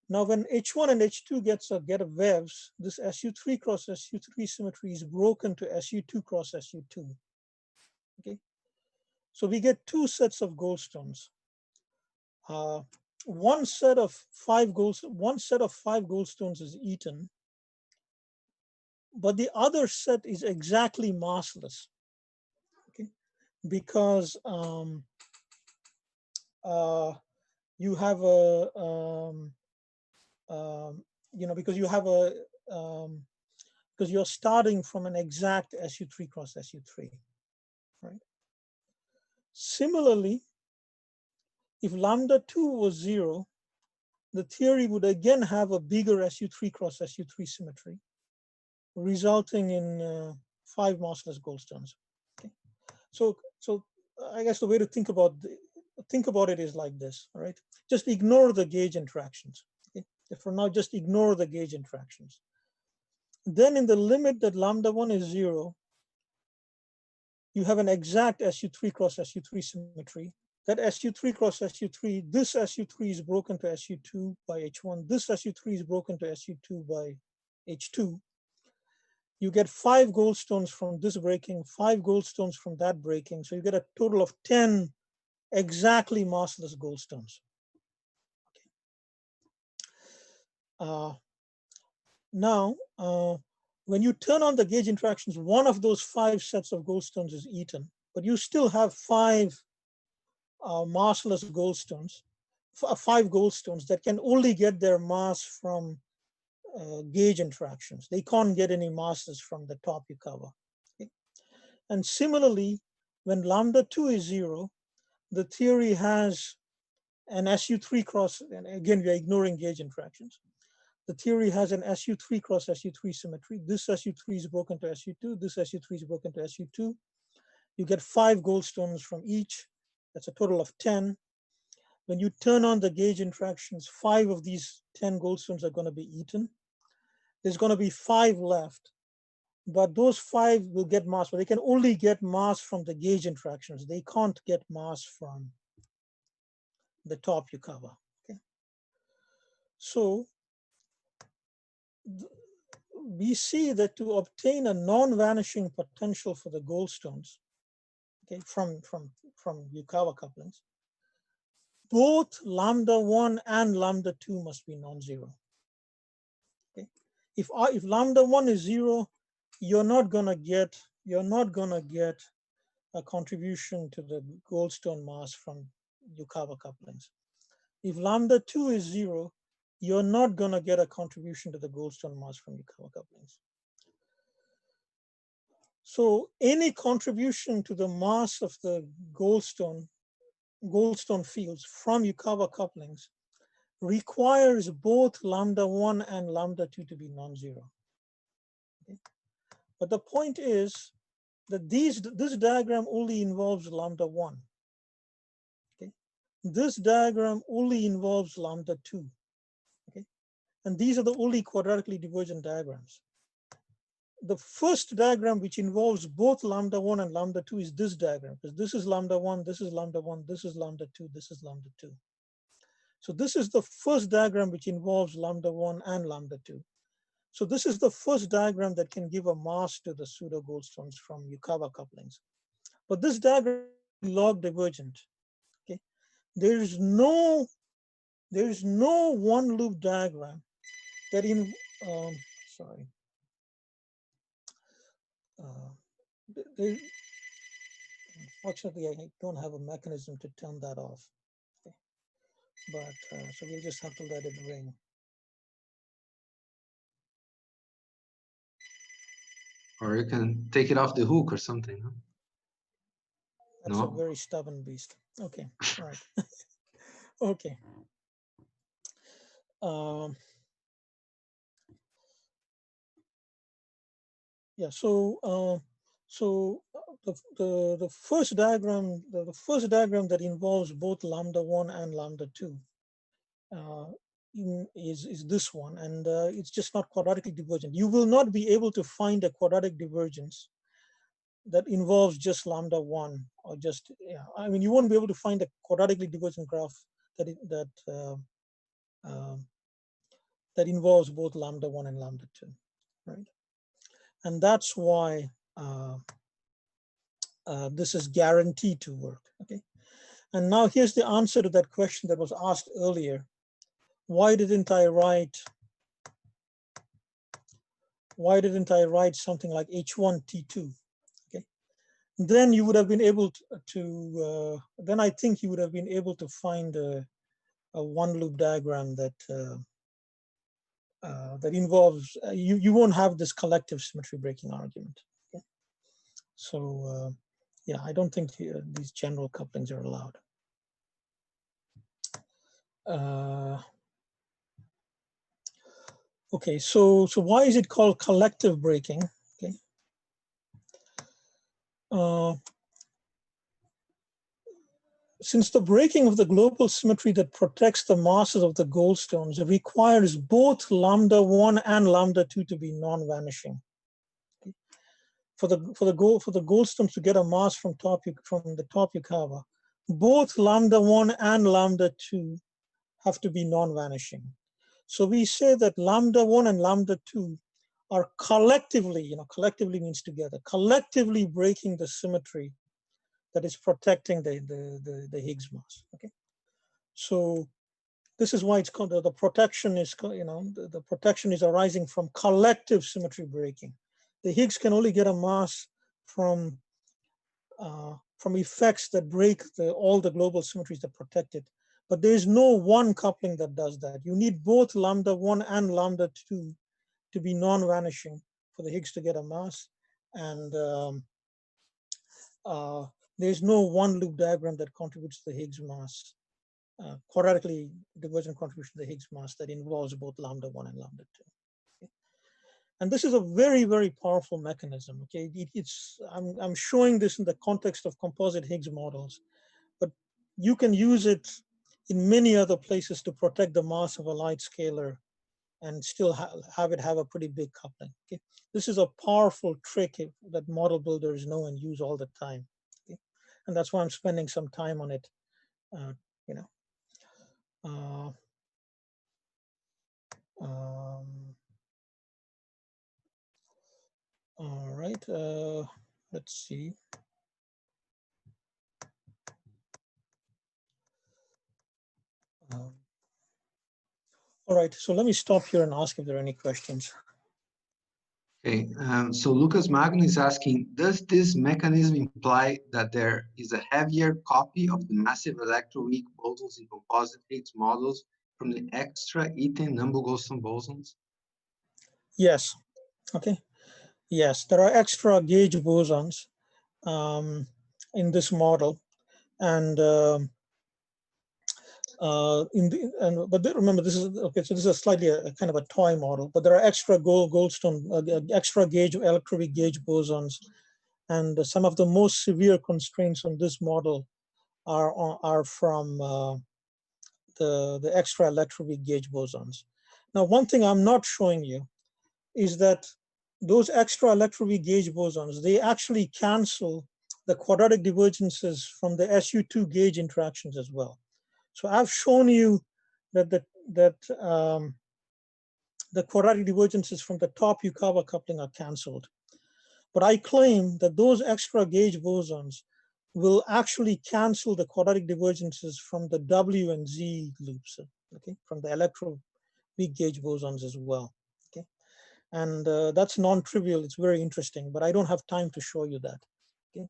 Now, when H1 and H2 get a waves, this SU3 cross SU3 symmetry is broken to SU2 cross SU2. Okay, so we get two sets of goldstones. One set of five goldstones is eaten, but the other set is exactly massless. Okay, because you have because you're starting from an exact SU3 cross SU3, right? Similarly, if lambda2 was 0, the theory would again have a bigger SU3 cross SU3 symmetry, resulting in 5 massless goldstones. Okay, so I guess the way to think about it is like this. All right, just ignore the gauge interactions. Okay? For now, just ignore the gauge interactions. Then in the limit that lambda1 is 0, you have an exact SU3 cross SU3 symmetry. That SU3 cross SU3, this SU3 is broken to SU2 by H1. This SU3 is broken to SU2 by H2. you get 5 goldstones from this breaking, 5 goldstones from that breaking. So you get a total of 10 exactly massless goldstones. Now, when you turn on the gauge interactions, one of those 5 sets of goldstones is eaten, but you still have 5 massless goldstones, 5 goldstones that can only get their mass from gauge interactions. They can't get any masses from the top you cover. Okay? And similarly, when lambda 2 is 0, the theory has an SU3 cross, and again, we are ignoring gauge interactions. The theory has an SU3 cross SU3 symmetry. This SU3 is broken to SU2. This SU3 is broken to SU2. You get 5 goldstones from each. That's a total of 10. When you turn on the gauge interactions, 5 of these 10 goldstones are going to be eaten. There's going to be 5 left, but those 5 will get mass, but they can only get mass from the gauge interactions. They can't get mass from the top you cover. Okay? So we see that to obtain a non-vanishing potential for the goldstones, okay, from Yukawa couplings, both lambda 1 and lambda 2 must be non-zero. Okay? If lambda 1 is 0, you're not gonna get a contribution to the goldstone mass from Yukawa couplings. If lambda 2 is 0, you're not going to get a contribution to the goldstone mass from Yukawa couplings. So any contribution to the mass of the goldstone fields from Yukawa couplings requires both lambda 1 and lambda 2 to be non-zero. Okay? But the point is that this diagram only involves lambda 1. Okay? This diagram only involves lambda 2. Okay? And these are the only quadratically divergent diagrams. The first diagram, which involves both lambda 1 and lambda 2, is this diagram, because this is lambda 1, this is lambda 1, this is lambda 2, this is lambda 2. So this is the first diagram which involves lambda 1 and lambda 2. So this is the first diagram that can give a mass to the pseudo goldstones from Yukawa couplings. But this diagram is log divergent. Okay, there is no one loop diagram that unfortunately, I don't have a mechanism to turn that off. Okay. But so we'll just have to let it ring. Or you can take it off the hook or something. Huh? That's a very stubborn beast. Okay, all right. Okay. Yeah. So the first diagram, the first diagram that involves both lambda 1 and lambda 2 is this one, and it's just not quadratically divergent. You will not be able to find a quadratic divergence that involves just lambda 1 or just, yeah, I mean, you won't be able to find a quadratically divergent graph that involves both lambda 1 and lambda 2, right? And that's why this is guaranteed to work, okay? And now here's the answer to that question that was asked earlier. Why didn't I write something like H1T2, okay? Then you would have been able to then I think you would have been able to find a one loop diagram that that involves, you won't have this collective symmetry breaking argument. Okay? So yeah, I don't think these general couplings are allowed. Okay, so why is it called collective breaking? Okay. Since the breaking of the global symmetry that protects the masses of the goldstones requires both lambda 1 and lambda 2 to be non-vanishing. Okay. For the goldstones to get a mass from the top Yukawa, both lambda 1 and lambda 2 have to be non-vanishing. So we say that lambda 1 and lambda 2 are collectively, collectively means together, collectively breaking the symmetry that is protecting the Higgs mass. Okay, so this is why it's called the protection is, the protection is arising from collective symmetry breaking. The Higgs can only get a mass from effects that break all the global symmetries that protect it. But there is no one coupling that does that. You need both λ1 and λ2 to be non-vanishing for the Higgs to get a mass. And there's no one loop diagram that contributes to the Higgs mass, quadratically divergent contribution to the Higgs mass that involves both λ1 and λ2. Okay? And this is a very, very powerful mechanism. Okay, I'm showing this in the context of composite Higgs models, but you can use it in many other places to protect the mass of a light scalar and still have it have a pretty big coupling. Okay? This is a powerful trick that model builders know and use all the time. Okay? And that's why I'm spending some time on it. All right, let's see. All right, so let me stop here and ask if there are any questions. Okay, so Lucas Magno is asking, does this mechanism imply that there is a heavier copy of the massive electroweak bosons in composite Higgs models from the extra Eaton Nambu-Goldstone bosons? Yes, okay. Yes, there are extra gauge bosons in this model. And remember, this is okay. So this is a slightly a kind of a toy model, but there are extra Goldstone, extra gauge electroweak gauge bosons, and some of the most severe constraints on this model are from the extra electroweak gauge bosons. Now, one thing I'm not showing you is that those extra electroweak gauge bosons, they actually cancel the quadratic divergences from the SU2 gauge interactions as well. So I've shown you that the quadratic divergences from the top Yukawa coupling are canceled. But I claim that those extra gauge bosons will actually cancel the quadratic divergences from the W and Z loops, okay, from the electroweak gauge bosons as well. Okay, and that's non-trivial. It's very interesting, but I don't have time to show you that. Okay,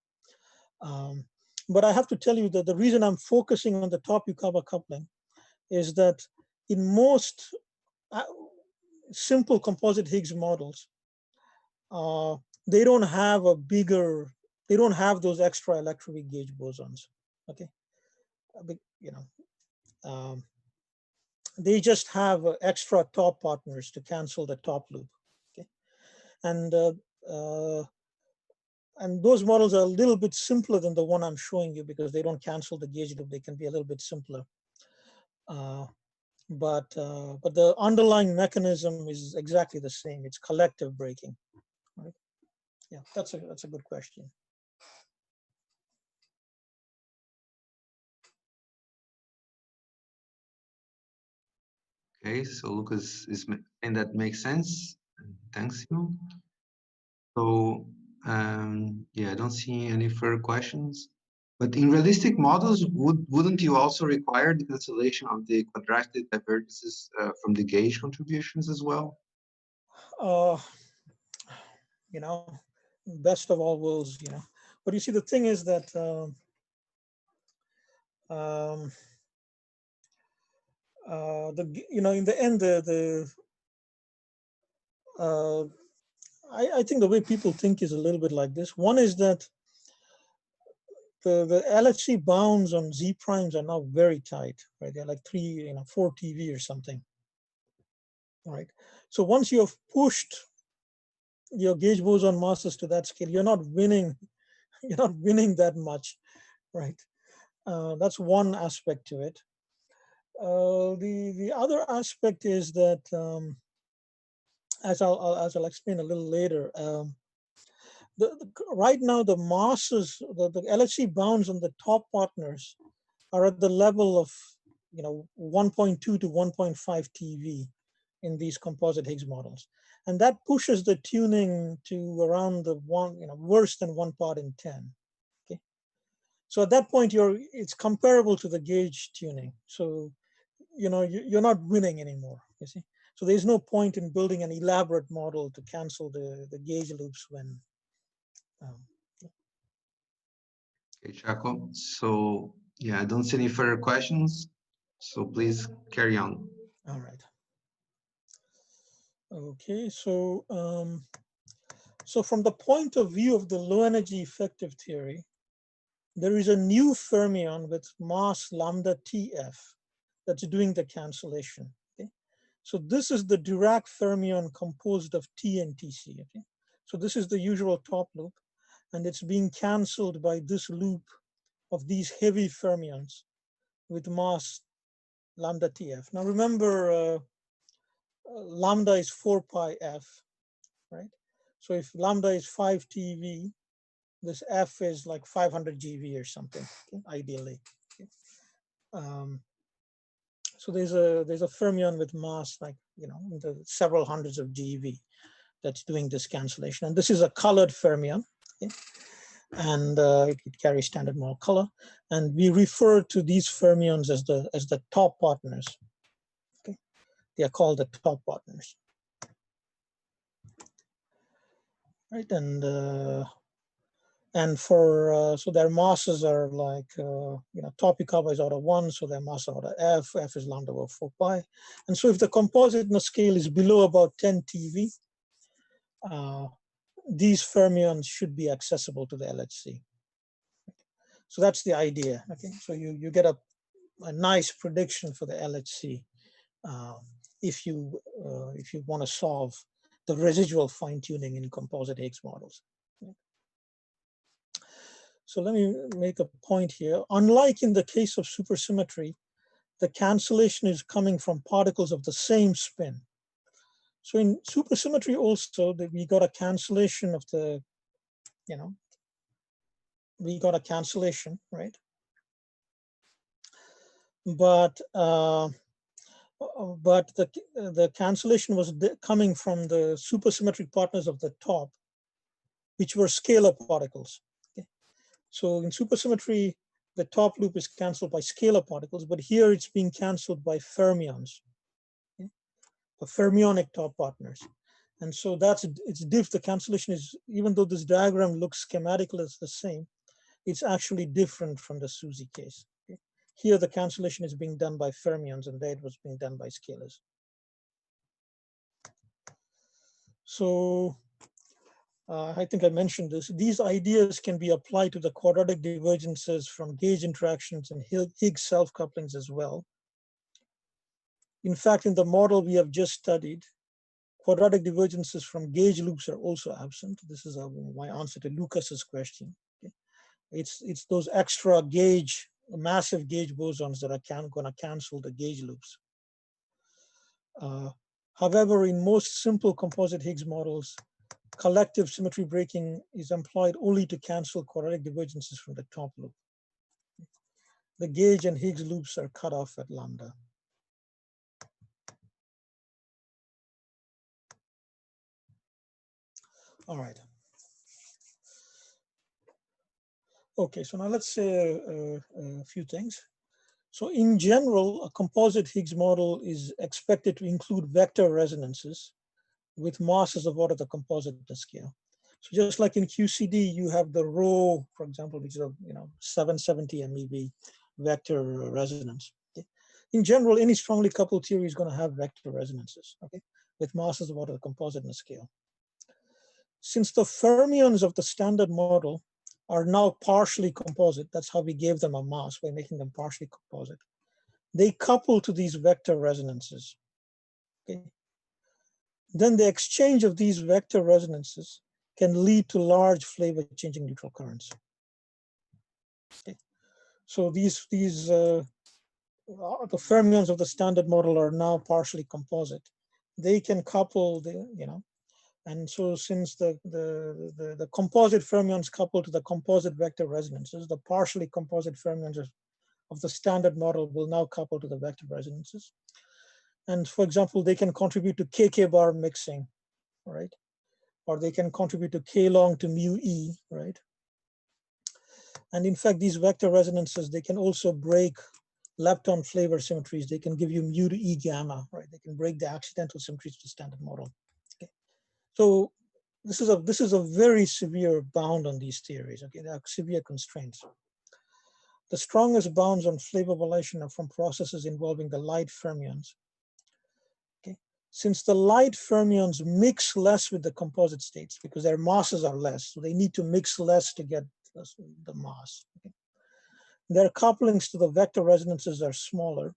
but I have to tell you that the reason I'm focusing on the top Yukawa coupling is that in most simple composite Higgs models, they don't have those extra electroweak gauge bosons. Okay, they just have extra top partners to cancel the top loop. Okay, and those models are a little bit simpler than the one I'm showing you because they don't cancel the gauge loop. They can be a little bit simpler. But the underlying mechanism is exactly the same. It's collective breaking. Right? Yeah, that's a good question. Okay, so Lucas is saying that makes sense. Thanks you. So yeah, I don't see any further questions. But in realistic models, wouldn't you also require the cancellation of the quadratic divergences from the gauge contributions as well? Best of all worlds, But you see, the thing is that in the end, I think the way people think is a little bit like this. One is that the LHC bounds on Z primes are now very tight, right? They're like 4 TeV or something, right? So once you have pushed your gauge boson masses to that scale, you're not winning that much, right? That's one aspect to it. The other aspect is that, as I'll explain a little later, right now the masses, the LHC bounds on the top partners are at the level of 1.2 to 1.5 TeV, in these composite Higgs models. And that pushes the tuning to around the worse than 1 part in 10. Okay. So at that point, it's comparable to the gauge tuning. So, you're not winning anymore, you see. So there's no point in building an elaborate model to cancel the gauge loops when. Okay, Chacko. So yeah, I don't see any further questions. So please carry on. All right. Okay, so so from the point of view of the low energy effective theory, there is a new fermion with mass lambda TF that's doing the cancellation. Okay, so this is the Dirac fermion composed of T and Tc. Okay, so this is the usual top loop, and it's being cancelled by this loop of these heavy fermions with mass lambda TF. Now remember, lambda is 4 pi f, right? So if lambda is 5 TeV, this f is like 500 GeV or something, okay, ideally. Okay. So there's a fermion with mass like in the several hundreds of GeV that's doing this cancellation, and this is a colored fermion, okay? And it carries standard model color, and we refer to these fermions as the top partners. Okay, they are called the top partners, right? And for so their masses are like top Picaba is out of 1, so their mass out of f is lambda over 4 pi, and so if the compositeness scale is below about 10 TeV, these fermions should be accessible to the LHC. So that's the idea. Okay, so you get a nice prediction for the LHC if you want to solve the residual fine tuning in composite Higgs models. So let me make a point here. Unlike in the case of supersymmetry, the cancellation is coming from particles of the same spin. So in supersymmetry also, we got a cancellation of the, we got a cancellation, right? But the cancellation was coming from the supersymmetric partners of the top, which were scalar particles. Okay? So in supersymmetry, the top loop is cancelled by scalar particles, but here it's being cancelled by fermions, okay? The fermionic top partners. And so the cancellation is, even though this diagram looks schematically as the same, it's actually different from the SUSY case. Okay? Here, the cancellation is being done by fermions, and there it was being done by scalars. So I think I mentioned this. These ideas can be applied to the quadratic divergences from gauge interactions and Higgs self-couplings as well. In fact, in the model we have just studied, quadratic divergences from gauge loops are also absent. This is my answer to Lucas's question. Okay? It's those extra gauge, massive gauge bosons that are going to cancel the gauge loops. However, in most simple composite Higgs models, collective symmetry breaking is employed only to cancel quadratic divergences from the top loop. The gauge and Higgs loops are cut off at lambda. All right. Okay, so now let's say a few things. So in general, a composite Higgs model is expected to include vector resonances with masses of order the compositeness scale. So just like in QCD, you have the rho, for example, which is a 770 MeV vector resonance. Okay? In general, any strongly coupled theory is going to have vector resonances, okay, with masses of order the compositeness scale. Since the fermions of the standard model are now partially composite, that's how we gave them a mass by making them partially composite, they couple to these vector resonances. Okay? Then the exchange of these vector resonances can lead to large flavor changing neutral currents. Okay. So the fermions of the standard model are now partially composite. They can couple and so since the composite fermions couple to the composite vector resonances, the partially composite fermions of the standard model will now couple to the vector resonances. And for example, they can contribute to KK bar mixing, right? Or they can contribute to K long to mu E, right? And in fact, these vector resonances, they can also break lepton flavor symmetries. They can give you mu to E gamma, right? They can break the accidental symmetries to the standard model. Okay. So this is a very severe bound on these theories. Okay, there are severe constraints. The strongest bounds on flavor violation are from processes involving the light fermions. Okay, since the light fermions mix less with the composite states because their masses are less, so they need to mix less to get the mass. Okay. Their couplings to the vector resonances are smaller,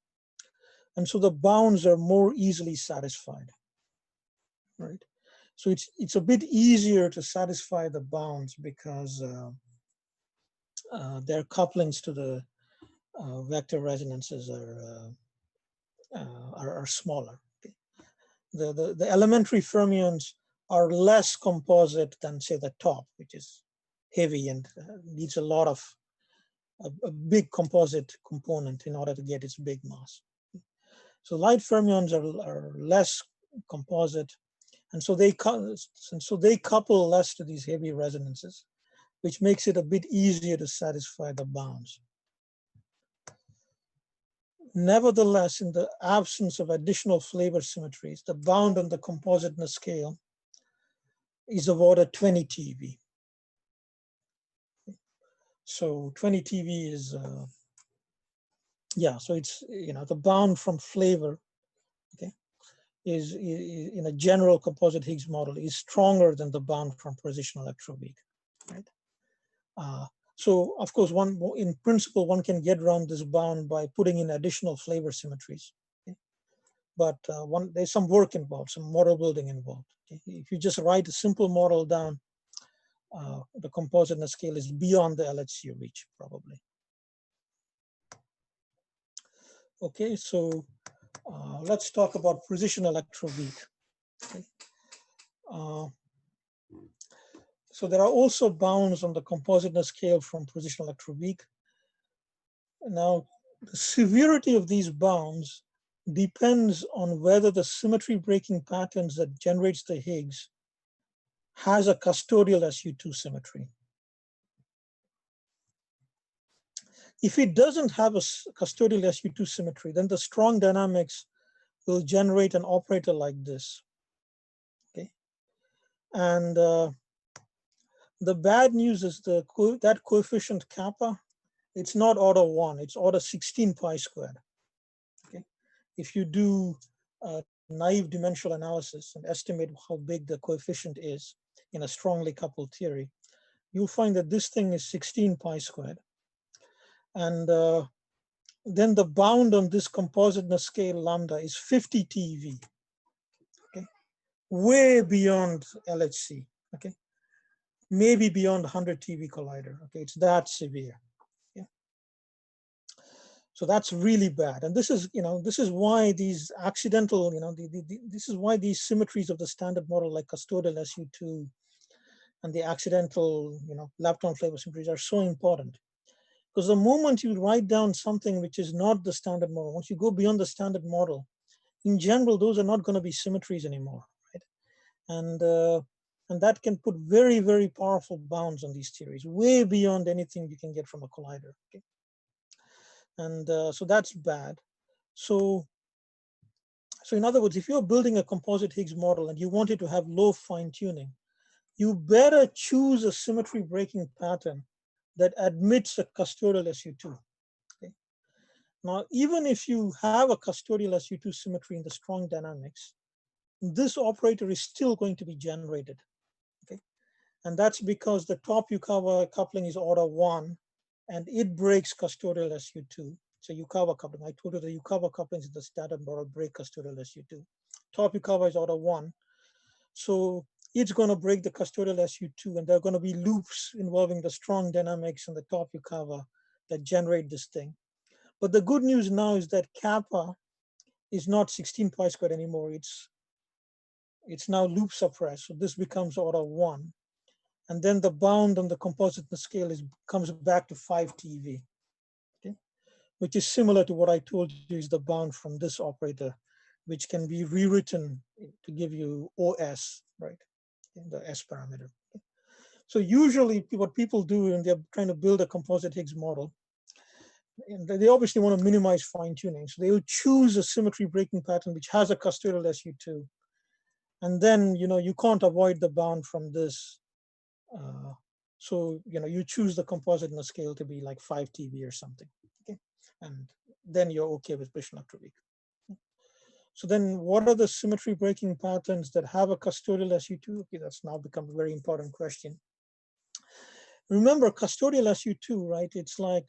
and so the bounds are more easily satisfied. Right. So it's a bit easier to satisfy the bounds because their couplings to the vector resonances are smaller. Okay. The elementary fermions are less composite than, say, the top, which is heavy and needs a lot of a big composite component in order to get its big mass. So light fermions are less composite, and so they couple less to these heavy resonances, which makes it a bit easier to satisfy the bounds. Nevertheless, in the absence of additional flavor symmetries, the bound on the compositeness scale is of order 20 TeV. So 20 TeV is, so it's, the bound from flavor, okay, is in a general composite Higgs model is stronger than the bound from precision electroweak, right? So of course, in principle, one can get around this bound by putting in additional flavor symmetries. Okay? But there's some work involved, some model building involved. Okay? If you just write a simple model down, the compositeness scale is beyond the LHC reach, probably. Okay, so let's talk about precision electroweak. Okay? So there are also bounds on the compositeness scale from precision electroweak. Now, the severity of these bounds depends on whether the symmetry breaking patterns that generates the Higgs has a custodial SU2 symmetry. If it doesn't have a custodial SU2 symmetry, then the strong dynamics will generate an operator like this. Okay, and the bad news is that coefficient kappa, it's not order 1, it's order 16 pi squared. Okay, if you do naive dimensional analysis and estimate how big the coefficient is in a strongly coupled theory, you'll find that this thing is 16 pi squared. And then the bound on this compositeness scale lambda is 50 TeV, okay, way beyond LHC, okay, maybe beyond 100 TeV collider, okay, it's that severe. Yeah. So that's really bad, and this is why these accidental, this is why these symmetries of the standard model like custodial SU2 and the accidental, lepton flavor symmetries are so important. Because the moment you write down something which is not the standard model, once you go beyond the standard model, in general, those are not going to be symmetries anymore, right? And that can put very, very powerful bounds on these theories, way beyond anything you can get from a collider. Okay? And so that's bad. So in other words, if you're building a composite Higgs model and you want it to have low fine tuning, you better choose a symmetry breaking pattern that admits a custodial SU2. Okay? Now, even if you have a custodial SU2 symmetry in the strong dynamics, this operator is still going to be generated. Okay? And that's because the top Yukawa coupling is order 1, and it breaks custodial SU2. So Yukawa coupling, I told you the Yukawa couplings in the standard model break custodial SU2. Top Yukawa is order 1. So it's going to break the custodial SU2, and there are going to be loops involving the strong dynamics and the top Yukawa that generate this thing. But the good news now is that kappa is not 16 pi squared anymore. It's now loop suppressed. So this becomes order 1. And then the bound on the compositeness scale comes back to 5 TeV, okay? Which is similar to what I told you is the bound from this operator which can be rewritten to give you OS, right, in the S parameter. So usually what people do when they're trying to build a composite Higgs model, and they obviously want to minimize fine tuning. So they will choose a symmetry breaking pattern which has a custodial SU2. And then, you can't avoid the bound from this. So, you choose the composite in the scale to be like 5 TeV or something. Okay. And then you're okay with Bishan electron weak. So then what are the symmetry breaking patterns that have a custodial SU2? Okay, that's now become a very important question. Remember, custodial SU2, right? It's like,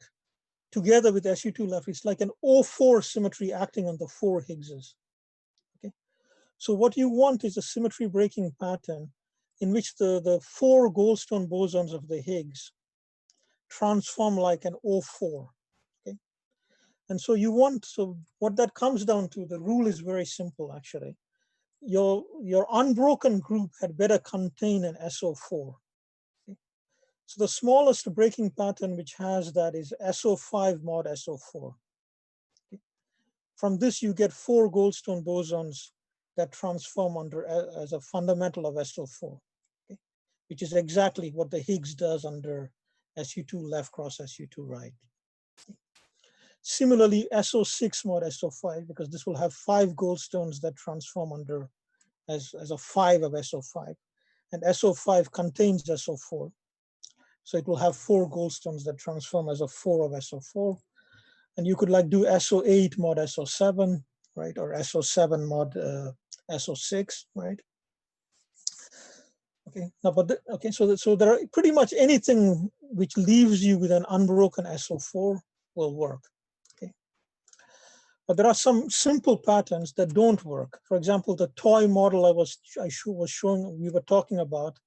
together with SU2 left, it's like an O4 symmetry acting on the 4 Higgses. Okay. So what you want is a symmetry breaking pattern in which the 4 Goldstone bosons of the Higgs transform like an O4. Okay. And so so what that comes down to, the rule is very simple actually. Your unbroken group had better contain an SO4. Okay. So the smallest breaking pattern which has that is SO5 mod SO4. Okay. From this you get 4 Goldstone bosons that transform as a fundamental of SO4, okay, which is exactly what the Higgs does under SU2 left cross SU2 right. Okay. Similarly, SO6 mod SO5, because this will have 5 Goldstones that transform under as a 5 of SO5, and SO5 contains SO4. So it will have 4 Goldstones that transform as a 4 of SO4. And you could like do SO8 mod SO7, right? Or SO7 mod SO6, right? Okay, now, okay, so there are pretty much anything which leaves you with an unbroken SO4 will work, okay? But there are some simple patterns that don't work. For example, the toy model we were talking about,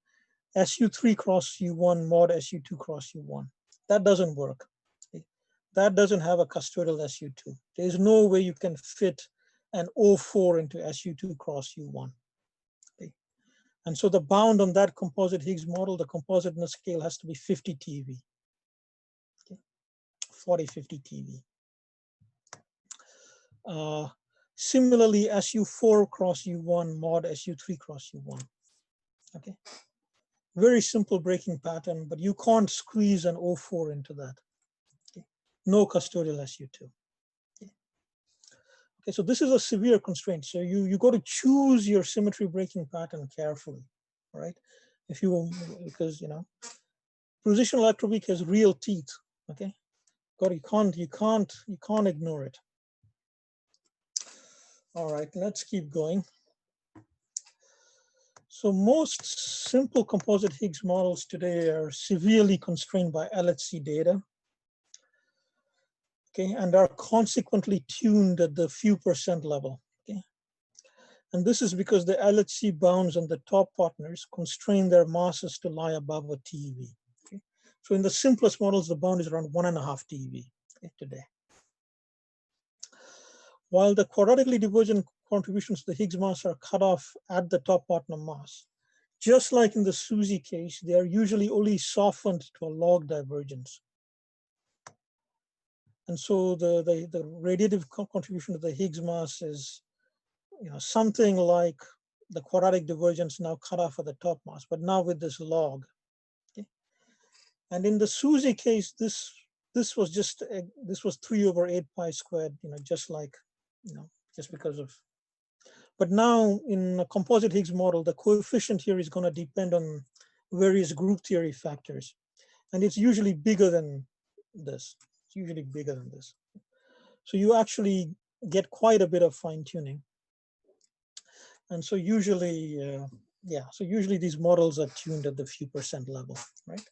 SU3 cross U1 mod SU2 cross U1. That doesn't work. Okay? That doesn't have a custodial SU2. There's no way you can fit an O4 into SU2 cross U1. Okay? And so the bound on that composite Higgs model, the compositeness scale has to be 50 TeV. Okay? 40, 50 TeV. Similarly, SU4 cross U1 mod SU3 cross U1. Okay. Very simple breaking pattern, but you can't squeeze an O4 into that. Okay. No custodial SU2. Okay. Okay, so this is a severe constraint. So you got to choose your symmetry breaking pattern carefully, right? Because positional electroweak has real teeth. Okay, God, you can't ignore it. All right, let's keep going. So most simple composite Higgs models today are severely constrained by LHC data, okay, and are consequently tuned at the few percent level, okay. And this is because the LHC bounds on the top partners constrain their masses to lie above a TeV. Okay. So in the simplest models, the bound is around 1.5 TeV, okay, today. While the quadratically divergent contributions to the Higgs mass are cut off at the top partner mass, just like in the SUSY case, they are usually only softened to a log divergence. And so the radiative contribution to the Higgs mass is something like the quadratic divergence now cut off at the top mass, but now with this log. Okay. And in the SUSY case, this was 3/8 pi squared, just like, just because of. But now in a composite Higgs model, the coefficient here is going to depend on various group theory factors. And it's usually bigger than this. It's usually bigger than this. So you actually get quite a bit of fine tuning. And so usually, usually these models are tuned at the few percent level, right?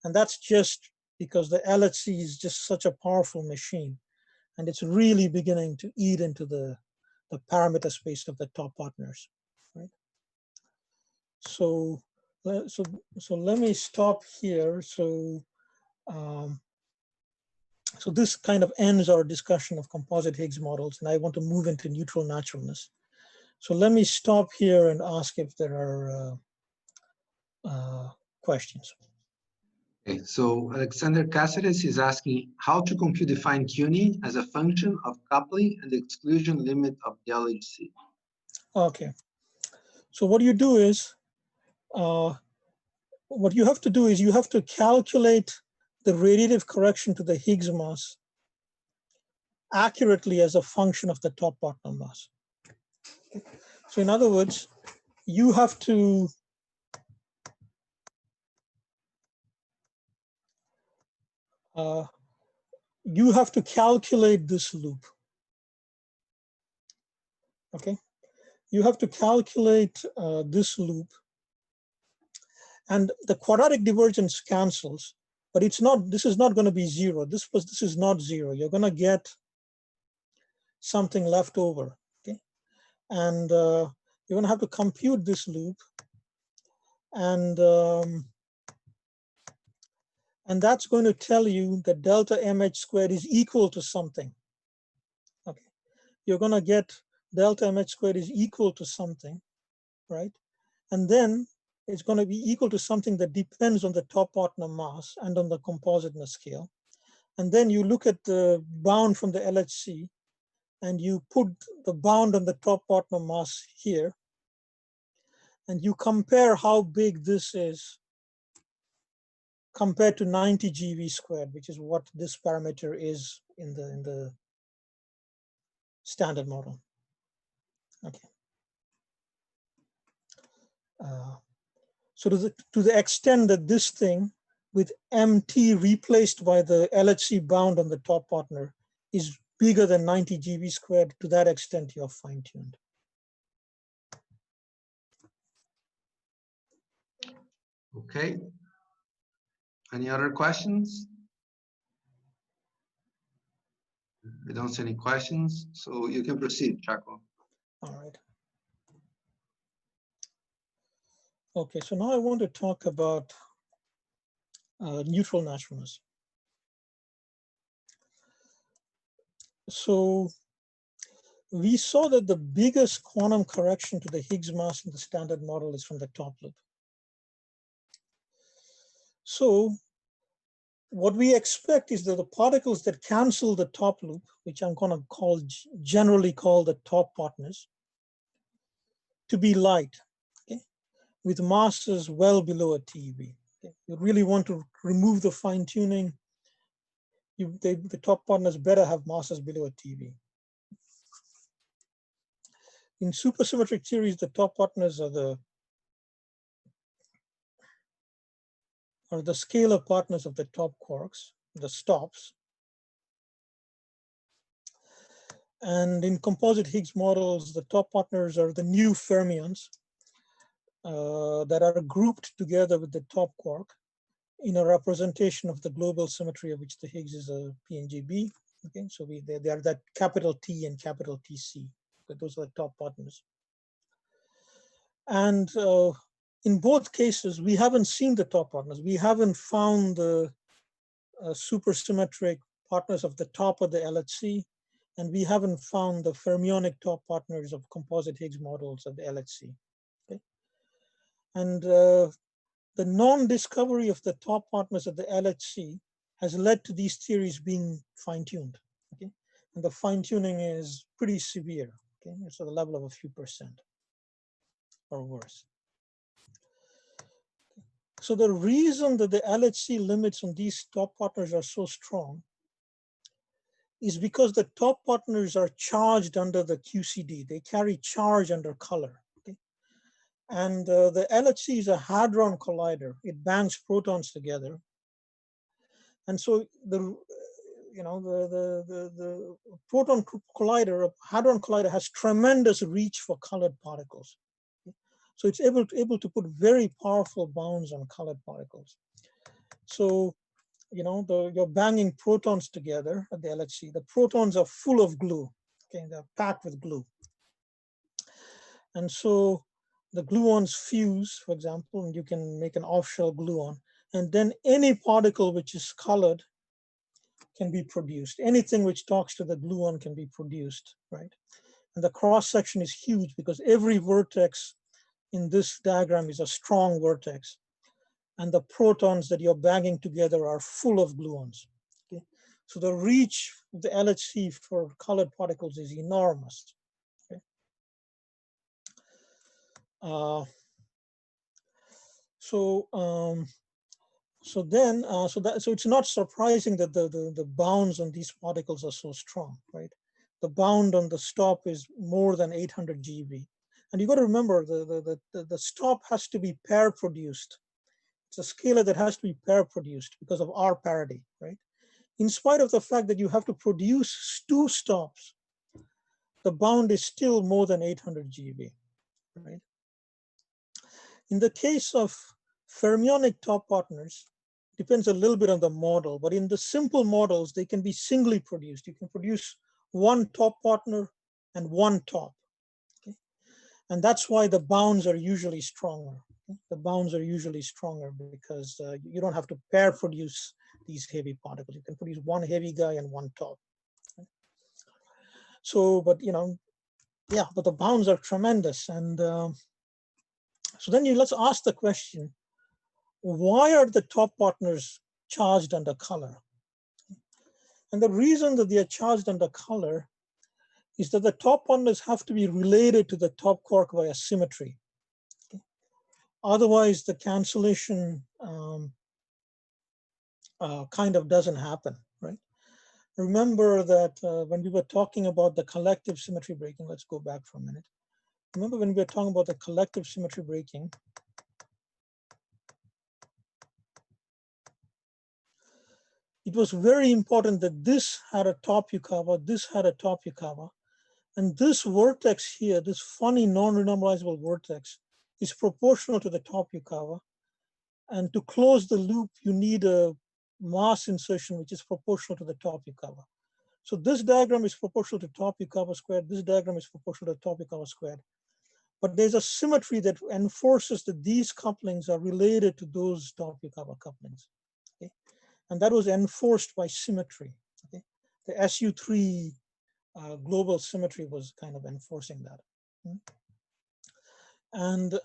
And that's just because the LHC is just such a powerful machine, and it's really beginning to eat into the parameter space of the top partners, right? So let me stop here. So this kind of ends our discussion of composite Higgs models, and I want to move into neutral naturalness. So let me stop here and ask if there are questions. Okay, so Alexander Cáceres is asking how to compute the fine-tuning as a function of coupling and the exclusion limit of the LHC. Okay, so what you do is, what you have to do is you have to calculate the radiative correction to the Higgs mass accurately as a function of the top partner mass. So in other words, you have to calculate this loop. Okay, you have to calculate this loop, and the quadratic divergence cancels, but it's not. This is not going to be zero. This is not zero. You're going to get something left over. Okay, and you're going to have to compute this loop, and that's going to tell you that delta mh squared is equal to something. Okay, you're going to get delta mh squared is equal to something, right? And then it's going to be equal to something that depends on the top partner mass and on the compositeness scale. And then you look at the bound from the LHC, and you put the bound on the top partner mass here, and you compare how big this is compared to 90 GeV squared, which is what this parameter is in the standard model. Okay. So to the extent that this thing with MT replaced by the LHC bound on the top partner is bigger than 90 GeV squared, to that extent you're fine-tuned. Okay. Any other questions? I don't see any questions, so you can proceed, Chacko. All right. Okay, so now I want to talk about neutral naturalness. So we saw that the biggest quantum correction to the Higgs mass in the standard model is from the top loop. So what we expect is that the particles that cancel the top loop, which I'm going to generally call the top partners, to be light, okay, with masses well below a TeV. Okay. You really want to remove the fine tuning. The top partners better have masses below a TeV. In supersymmetric theories, the top partners are the scalar partners of the top quarks, the stops. And in composite Higgs models, the top partners are the new fermions that are grouped together with the top quark in a representation of the global symmetry of which the Higgs is a PNGB. Okay, so they are that capital T and capital TC. But those are the top partners. And in both cases, we haven't seen the top partners. We haven't found the supersymmetric partners of the top of the LHC, and we haven't found the fermionic top partners of composite Higgs models of the LHC. Okay? And the non-discovery of the top partners of the LHC has led to these theories being fine-tuned. Okay? And the fine-tuning is pretty severe. Okay? It's at the level of a few percent or worse. So the reason that the LHC limits on these top partners are so strong is because the top partners are charged under the QCD. They carry charge under color. Okay? And the LHC is a hadron collider. It bangs protons together. And so the proton collider, hadron collider, has tremendous reach for colored particles. Okay? So it's able to put very powerful bounds on colored particles. So you're banging protons together at the LHC. The protons are full of glue. Okay, they're packed with glue. And so the gluons fuse, for example, and you can make an off-shell gluon. And then any particle which is colored can be produced. Anything which talks to the gluon can be produced, right? And the cross-section is huge because every vertex in this diagram is a strong vertex. and the protons that you're bagging together are full of gluons. Okay? So the reach of the LHC for colored particles is enormous. Okay? So it's not surprising that the bounds on these particles are so strong, right? The bound on the stop is more than 800 GeV. And you got to remember the stop has to be pair produced. It's a scalar that has to be pair produced because of R parity, right? In spite of the fact that you have to produce 2 stops, the bound is still more than 800 GeV, right? In the case of fermionic top partners, depends a little bit on the model, but in the simple models, they can be singly produced. You can produce 1 top partner and 1 top. Okay? And that's why the bounds are usually stronger. Okay? The bounds are usually stronger because you don't have to pair produce these heavy particles. You can produce 1 heavy guy and 1 top. Okay? So, but yeah, but the bounds are tremendous. And so then let's ask the question, why are the top partners charged under color? And the reason that they are charged under color is that the top partners have to be related to the top quark via symmetry. Okay? Otherwise, the cancellation kind of doesn't happen, right? Remember that when we were talking about the collective symmetry breaking, let's go back for a minute. Remember when we were talking about the collective symmetry breaking, it was very important that this had a top Yukawa, this had a top Yukawa, and this vortex here, this funny non-renormalizable vortex, is proportional to the top Yukawa. And to close the loop, you need a mass insertion which is proportional to the top Yukawa. So this diagram is proportional to top Yukawa squared. This diagram is proportional to top Yukawa squared. But there's a symmetry that enforces that these couplings are related to those top Yukawa couplings. Okay? And that was enforced by symmetry. Okay? The SU3 global symmetry was kind of enforcing that. And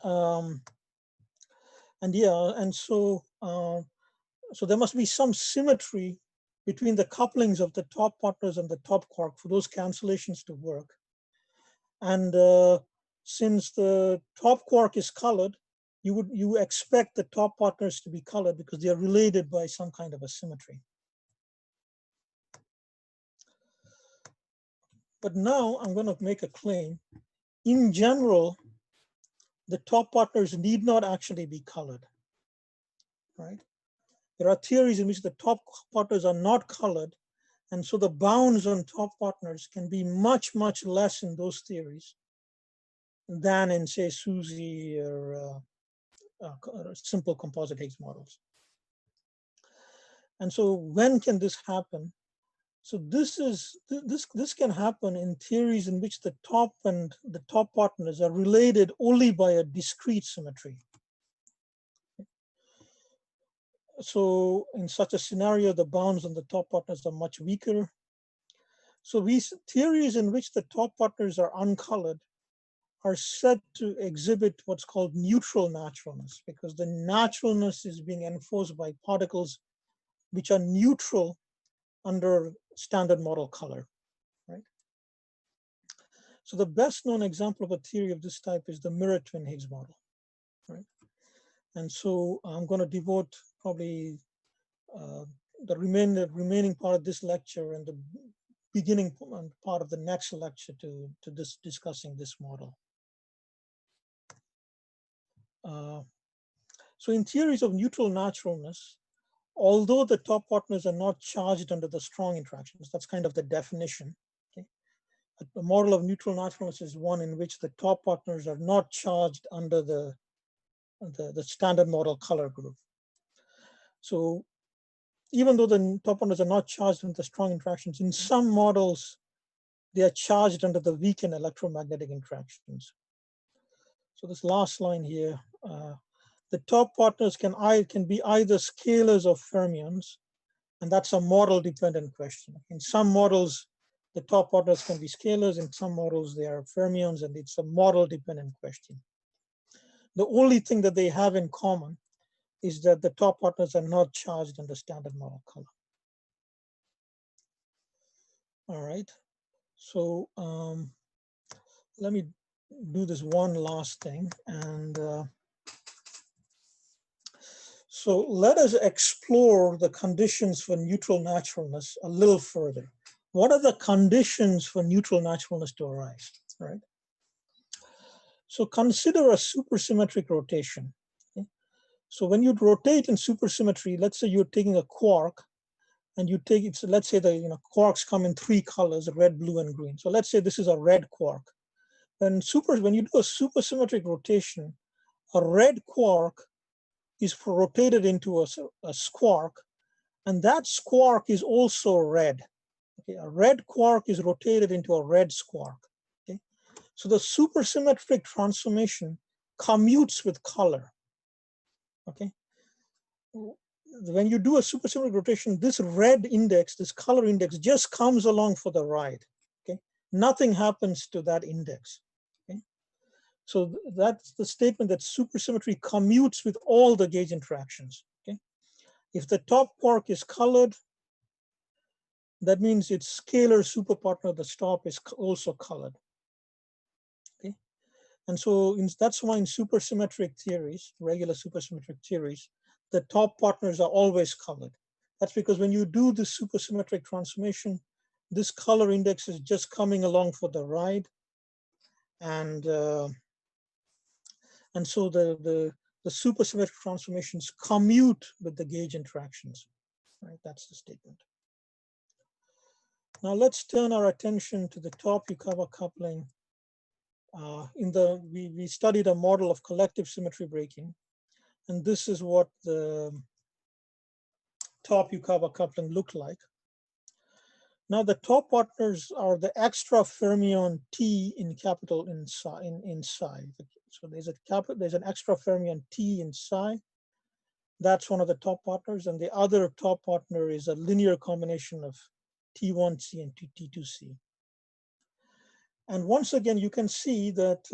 yeah, and so there must be some symmetry between the couplings of the top partners and the top quark for those cancellations to work. And since the top quark is colored, you expect the top partners to be colored because they are related by some kind of a symmetry. But now I'm going to make a claim. In general, the top partners need not actually be colored, right? There are theories in which the top partners are not colored, and so the bounds on top partners can be much, much less in those theories than in, say, SUSY or simple composite Higgs models. And so when can this happen? So this can happen in theories in which the top and the top partners are related only by a discrete symmetry. So in such a scenario, the bounds on the top partners are much weaker. So these theories in which the top partners are uncolored are said to exhibit what's called neutral naturalness, because the naturalness is being enforced by particles which are neutral under standard model color, right? So the best known example of a theory of this type is the mirror twin Higgs model, right? And so I'm going to devote probably the remaining part of this lecture and the beginning part of the next lecture to discussing this model. So in theories of neutral naturalness, although the top partners are not charged under the strong interactions, that's kind of the definition. Okay? The model of neutral naturalness is one in which the top partners are not charged under the standard model color group. So even though the top partners are not charged under the strong interactions, in some models, they are charged under the weakened electromagnetic interactions. So this last line here, the top partners can be either scalars or fermions, and that's a model dependent question. In some models, the top partners can be scalars. In some models, they are fermions, and it's a model dependent question. The only thing that they have in common is that the top partners are not charged in the standard model color. All right, so let me do this one last thing. And so let us explore the conditions for neutral naturalness a little further. What are the conditions for neutral naturalness to arise, right? So consider a supersymmetric rotation. Okay? So when you rotate in supersymmetry, let's say you're taking a quark and you take it, so let's say the quarks come in 3 colors, red, blue, and green. So let's say this is a red quark. When you do a supersymmetric rotation, a red quark is rotated into a squark, and that squark is also red. Okay, a red quark is rotated into a red squark. Okay, so the supersymmetric transformation commutes with color. Okay, when you do a supersymmetric rotation, this red index, this color index, just comes along for the ride. Okay, nothing happens to that index. Okay, so that's the statement that supersymmetry commutes with all the gauge interactions. Okay, if the top quark is colored, that means its scalar superpartner at the top is also colored. Okay, and so that's why in supersymmetric theories, regular supersymmetric theories, the top partners are always colored. That's because when you do the supersymmetric transformation, this color index is just coming along for the ride, and so the supersymmetric transformations commute with the gauge interactions. Right, that's the statement. Now let's turn our attention to the top Yukawa coupling. We studied a model of collective symmetry breaking, and this is what the top Yukawa coupling looked like. Now the top partners are the extra fermion T in capital in psi. So there's an extra fermion T in psi. That's one of the top partners, and the other top partner is a linear combination of T1C and T2C. And once again, you can see that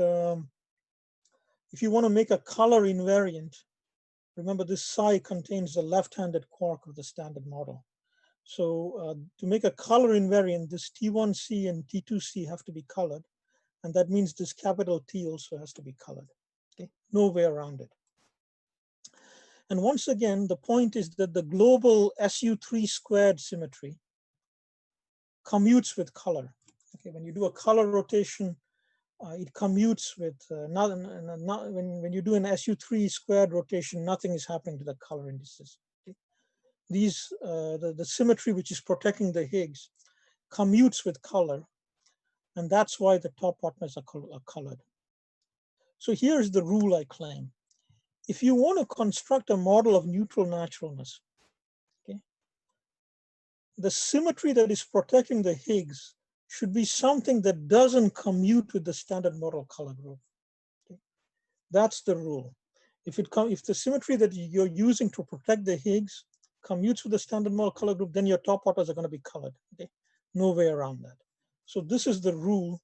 if you want to make a color invariant, remember this psi contains the left-handed quark of the standard model. So to make a color invariant, this T1C and T2C have to be colored. And that means this capital T also has to be colored. Okay, no way around it. And once again, the point is that the global SU3 squared symmetry commutes with color. Okay, when you do a color rotation, it commutes with when you do an SU3 squared rotation, nothing is happening to the color indices. Okay? These the symmetry which is protecting the Higgs commutes with color, and that's why the top partners are colored. So here's the rule I claim. If you want to construct a model of neutral naturalness, okay, the symmetry that is protecting the Higgs should be something that doesn't commute with the standard model color group. Okay? That's the rule. If the symmetry that you're using to protect the Higgs commutes with the standard model color group, then your top partners are going to be colored. Okay? No way around that. So this is the rule,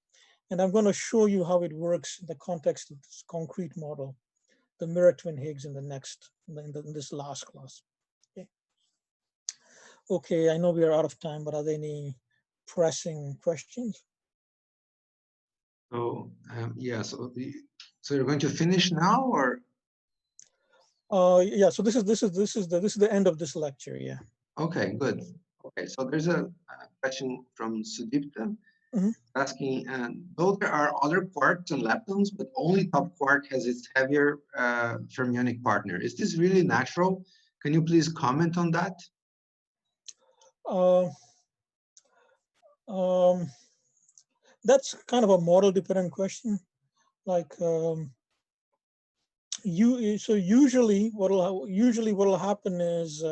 and I'm going to show you how it works in the context of this concrete model, the mirror twin Higgs, in this last class. Okay. Okay, I know we are out of time, but are there any pressing questions? So yeah, so you're going to finish now, or? Yeah. So this is the end of this lecture. Yeah. Okay, good. Okay, so there's a question from Sudipta asking, though there are other quarks and leptons, but only top quark has its heavier fermionic partner. Is this really natural? Can you please comment on that? That's kind of a model dependent question. Like usually what'll happen is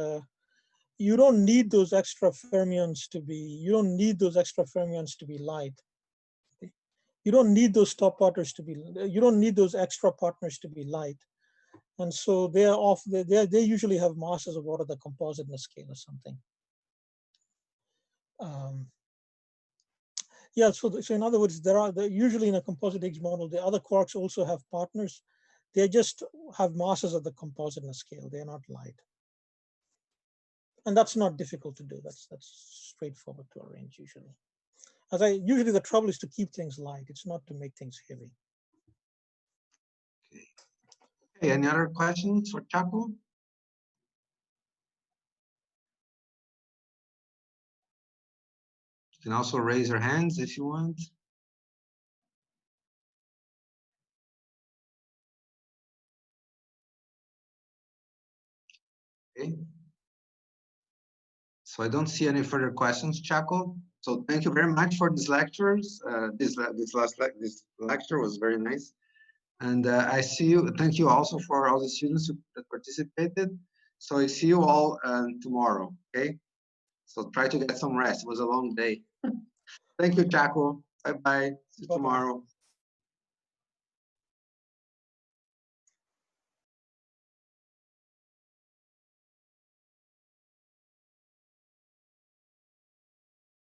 you don't need those extra fermions to be light. Okay? You don't need those top partners to be. You don't need those extra partners to be light, and so they usually have masses of what are the compositeness scale or something. Yeah, so in other words, usually in a composite Higgs model, the other quarks also have partners. They just have masses of the compositeness scale. They're not light. And that's not difficult to do. That's straightforward to arrange usually. Usually the trouble is to keep things light. It's not to make things heavy. Okay, any other questions for Chacko? You can also raise your hands if you want. Okay. So I don't see any further questions, Chacko. So thank you very much for these lectures. This lecture was very nice. And I see you. Thank you also for all the students that participated. So I see you all tomorrow. Okay. So try to get some rest. It was a long day. Thank you, Chacko. Bye bye. See you tomorrow.